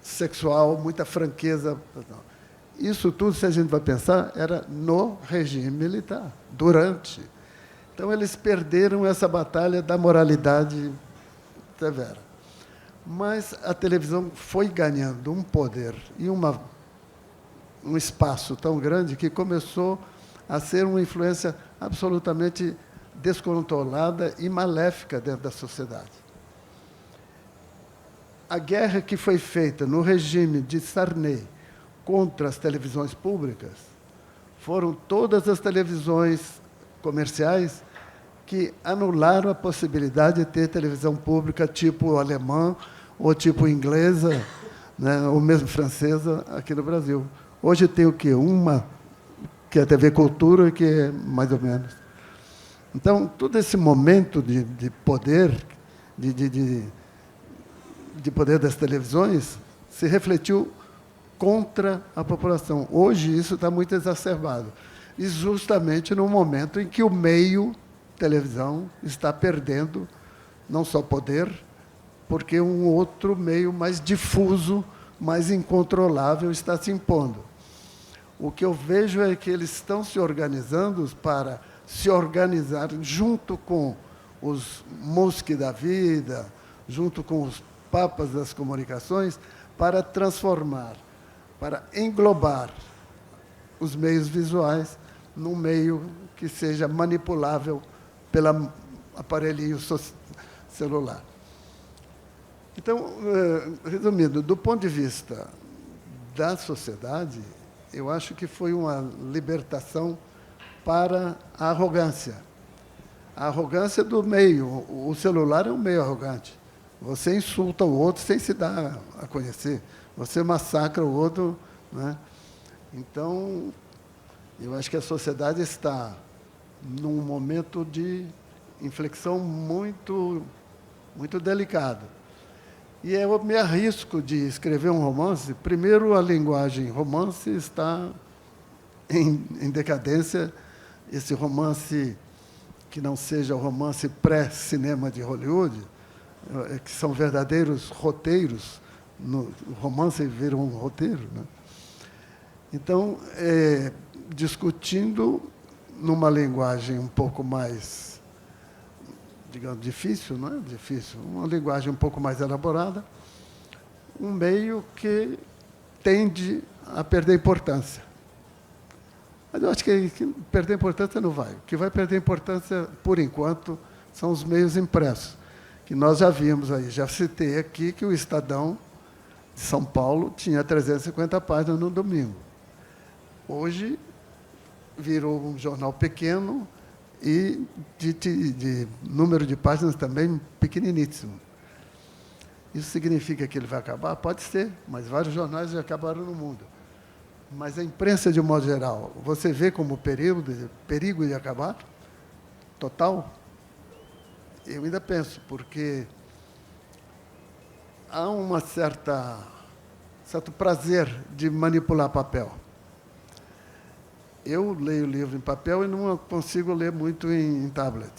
sexual, muita franqueza. Isso tudo, se a gente vai pensar, era no regime militar, durante. Então, eles perderam essa batalha da moralidade severa. Mas a televisão foi ganhando um poder e um espaço tão grande que começou a ser uma influência absolutamente descontrolada e maléfica dentro da sociedade. A guerra que foi feita no regime de Sarney contra as televisões públicas foram todas as televisões comerciais que anularam a possibilidade de ter televisão pública tipo alemã ou tipo inglesa, né, ou mesmo francesa aqui no Brasil. Hoje tem o quê? Uma, que é a TV Cultura, que é mais ou menos. Então, todo esse momento de poder, de poder das televisões, se refletiu contra a população. Hoje, isso está muito exacerbado. E justamente no momento em que o meio televisão está perdendo não só poder, porque um outro meio mais difuso, mais incontrolável está se impondo. O que eu vejo é que eles estão se organizando para se organizar junto com os Musk da vida, junto com os papas das comunicações, para transformar, para englobar os meios visuais num meio que seja manipulável pelo aparelhinho celular. Então, resumindo, do ponto de vista da sociedade, eu acho que foi uma libertação para a arrogância. A arrogância do meio. O celular é um meio arrogante. Você insulta o outro sem se dar a conhecer. Você massacra o outro, né? Então, eu acho que a sociedade está num momento de inflexão muito, muito delicado. E eu me arrisco de escrever um romance. Primeiro, a linguagem romance está em decadência. Esse romance que não seja o romance pré-cinema de Hollywood, que são verdadeiros roteiros, o romance vira um roteiro, né? Então, discutindo numa linguagem um pouco mais, digamos, difícil, não é difícil, uma linguagem um pouco mais elaborada, um meio que tende a perder importância. Mas eu acho que perder importância não vai. O que vai perder importância, por enquanto, são os meios impressos, que nós já vimos aí. Já citei aqui que o Estadão de São Paulo tinha 350 páginas no domingo. Hoje virou um jornal pequeno e de número de páginas também pequeniníssimo. Isso significa que ele vai acabar? Pode ser, mas vários jornais já acabaram no mundo. Mas a imprensa, de um modo geral, você vê como perigo de acabar? Total? Eu ainda penso, porque há um certo prazer de manipular papel. Eu leio livro em papel e não consigo ler muito em tablet.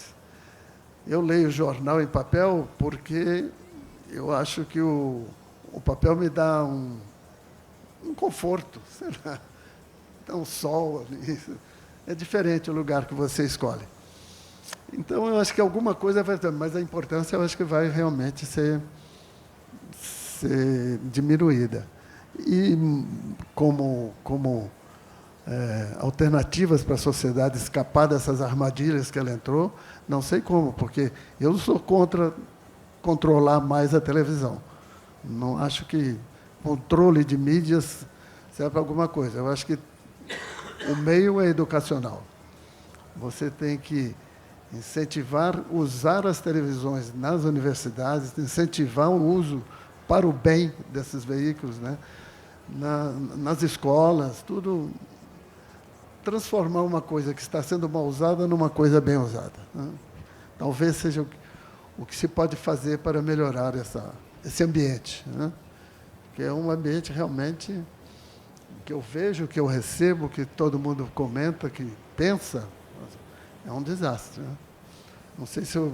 Eu leio jornal em papel porque eu acho que o papel me dá um conforto, sei lá, dá um sol ali. É diferente o lugar que você escolhe. Então, eu acho que alguma coisa vai ter, mas a importância eu acho que vai realmente ser diminuída. E como alternativas para a sociedade escapar dessas armadilhas que ela entrou, não sei como, porque eu sou contra controlar mais a televisão. Não acho que controle de mídias serve para alguma coisa. Eu acho que o meio é educacional. Você tem que incentivar, usar as televisões nas universidades, incentivar o uso para o bem desses veículos, né? Nas escolas, tudo. Transformar uma coisa que está sendo mal usada numa coisa bem usada, né? Talvez seja o que se pode fazer para melhorar esse ambiente, né? Que é um ambiente realmente que eu vejo, que eu recebo, que todo mundo comenta, que pensa, é um desastre, né? Não sei se eu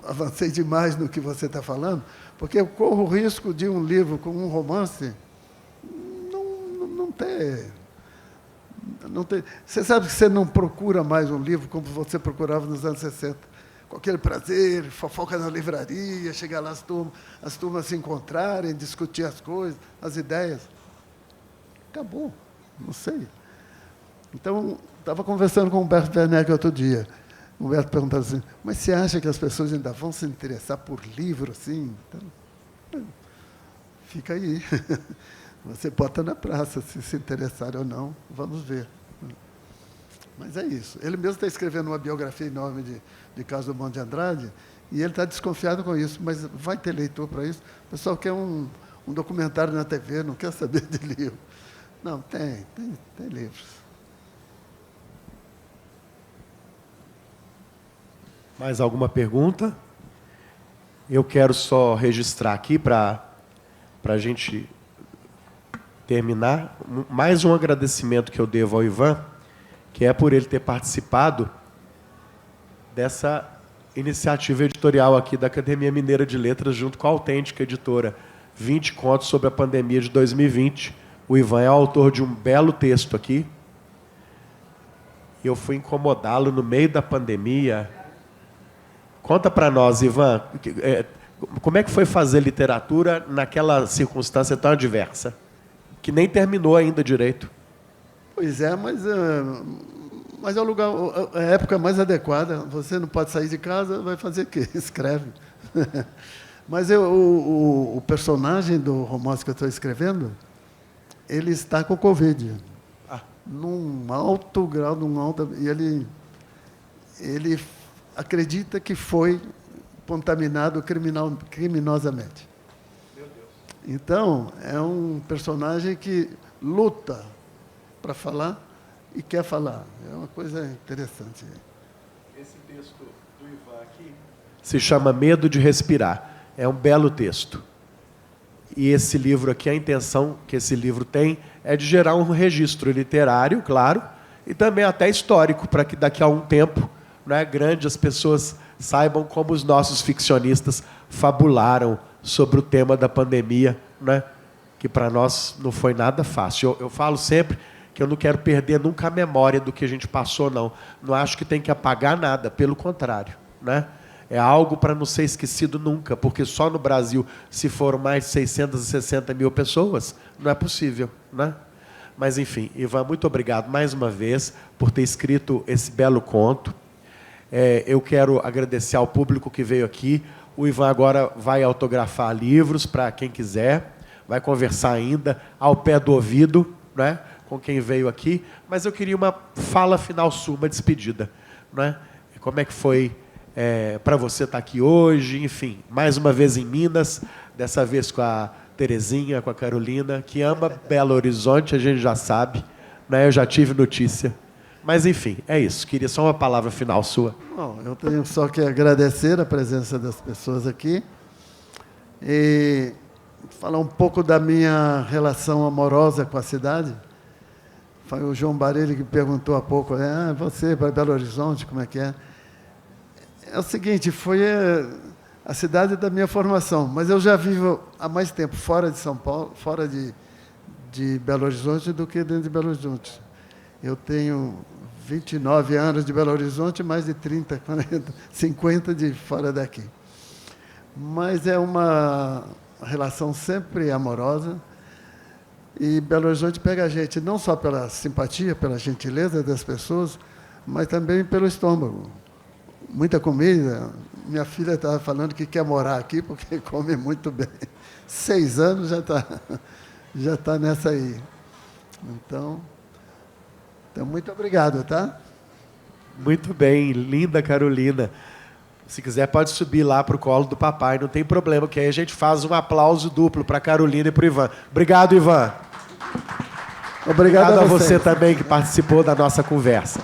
avancei demais no que você está falando, porque eu corro o risco de um livro com um romance não ter... Você sabe que você não procura mais um livro como você procurava nos anos 60, com aquele prazer, fofoca na livraria, chegar lá as turmas se encontrarem, discutir as coisas, as ideias. Acabou, não sei. Então, estava conversando com o Humberto Werneck outro dia. O Humberto perguntava assim, mas você acha que as pessoas ainda vão se interessar por livro assim? Então, fica aí. Você bota na praça, se interessar ou não, vamos ver. Mas é isso. Ele mesmo está escrevendo uma biografia enorme de Carlos Drummond de Andrade, e ele está desconfiado com isso, mas vai ter leitor para isso. O pessoal quer um documentário na TV, não quer saber de livro. Não, tem livros. Mais alguma pergunta? Eu quero só registrar aqui para a gente terminar, mais um agradecimento que eu devo ao Ivan, que é por ele ter participado dessa iniciativa editorial aqui da Academia Mineira de Letras, junto com a Autêntica Editora, 20 contos sobre a pandemia de 2020. O Ivan é autor de um belo texto aqui. Eu fui incomodá-lo no meio da pandemia. Conta para nós, Ivan, como é que foi fazer literatura naquela circunstância tão adversa, que nem terminou ainda direito? Pois é, mas é o lugar, a época mais adequada. Você não pode sair de casa, vai fazer o quê? Escreve. Mas o personagem do romance que eu estou escrevendo, ele está com Covid. Num alto grau, e ele acredita que foi contaminado criminosamente. Meu Deus. Então, é um personagem que luta para falar e quer falar. É uma coisa interessante. Esse texto do Ivan aqui se chama Medo de Respirar. É um belo texto. E esse livro aqui, a intenção que esse livro tem é de gerar um registro literário, claro, e também até histórico, para que daqui a um tempo não é, grande as pessoas saibam como os nossos ficcionistas fabularam sobre o tema da pandemia, né, que para nós não foi nada fácil. Eu falo sempre que eu não quero perder nunca a memória do que a gente passou, não. Não acho que tem que apagar nada, pelo contrário, né? É algo para não ser esquecido nunca, porque só no Brasil, se foram mais de 660 mil pessoas, não é possível, né? Mas, enfim, Ivan, muito obrigado mais uma vez por ter escrito esse belo conto. Eu quero agradecer ao público que veio aqui. O Ivan agora vai autografar livros para quem quiser, vai conversar ainda ao pé do ouvido, né, com quem veio aqui. Mas eu queria uma fala final sua, uma despedida, né? Como é que foi para você estar aqui hoje? Enfim, mais uma vez em Minas, dessa vez com a Terezinha, com a Carolina, que ama Belo Horizonte, a gente já sabe, né? Eu já tive notícia. Mas, enfim, é isso. Queria só uma palavra final sua. Bom, eu tenho só que agradecer a presença das pessoas aqui e falar um pouco da minha relação amorosa com a cidade. Foi o João Barelli que perguntou há pouco, você para Belo Horizonte, como é que é? É o seguinte, foi a cidade da minha formação, mas eu já vivo há mais tempo fora de São Paulo, fora de Belo Horizonte do que dentro de Belo Horizonte. Eu tenho 29 anos de Belo Horizonte, mais de 30, 40, 50 de fora daqui. Mas é uma relação sempre amorosa, e Belo Horizonte pega a gente não só pela simpatia, pela gentileza das pessoas, mas também pelo estômago. Muita comida. Minha filha estava falando que quer morar aqui porque come muito bem. 6 anos já tá nessa aí. Então, muito obrigado, tá? Muito bem, linda Carolina. Se quiser, pode subir lá para o colo do papai, não tem problema, que aí a gente faz um aplauso duplo para a Carolina e para o Ivan. Obrigado, Ivan. Obrigado a você também que participou da nossa conversa.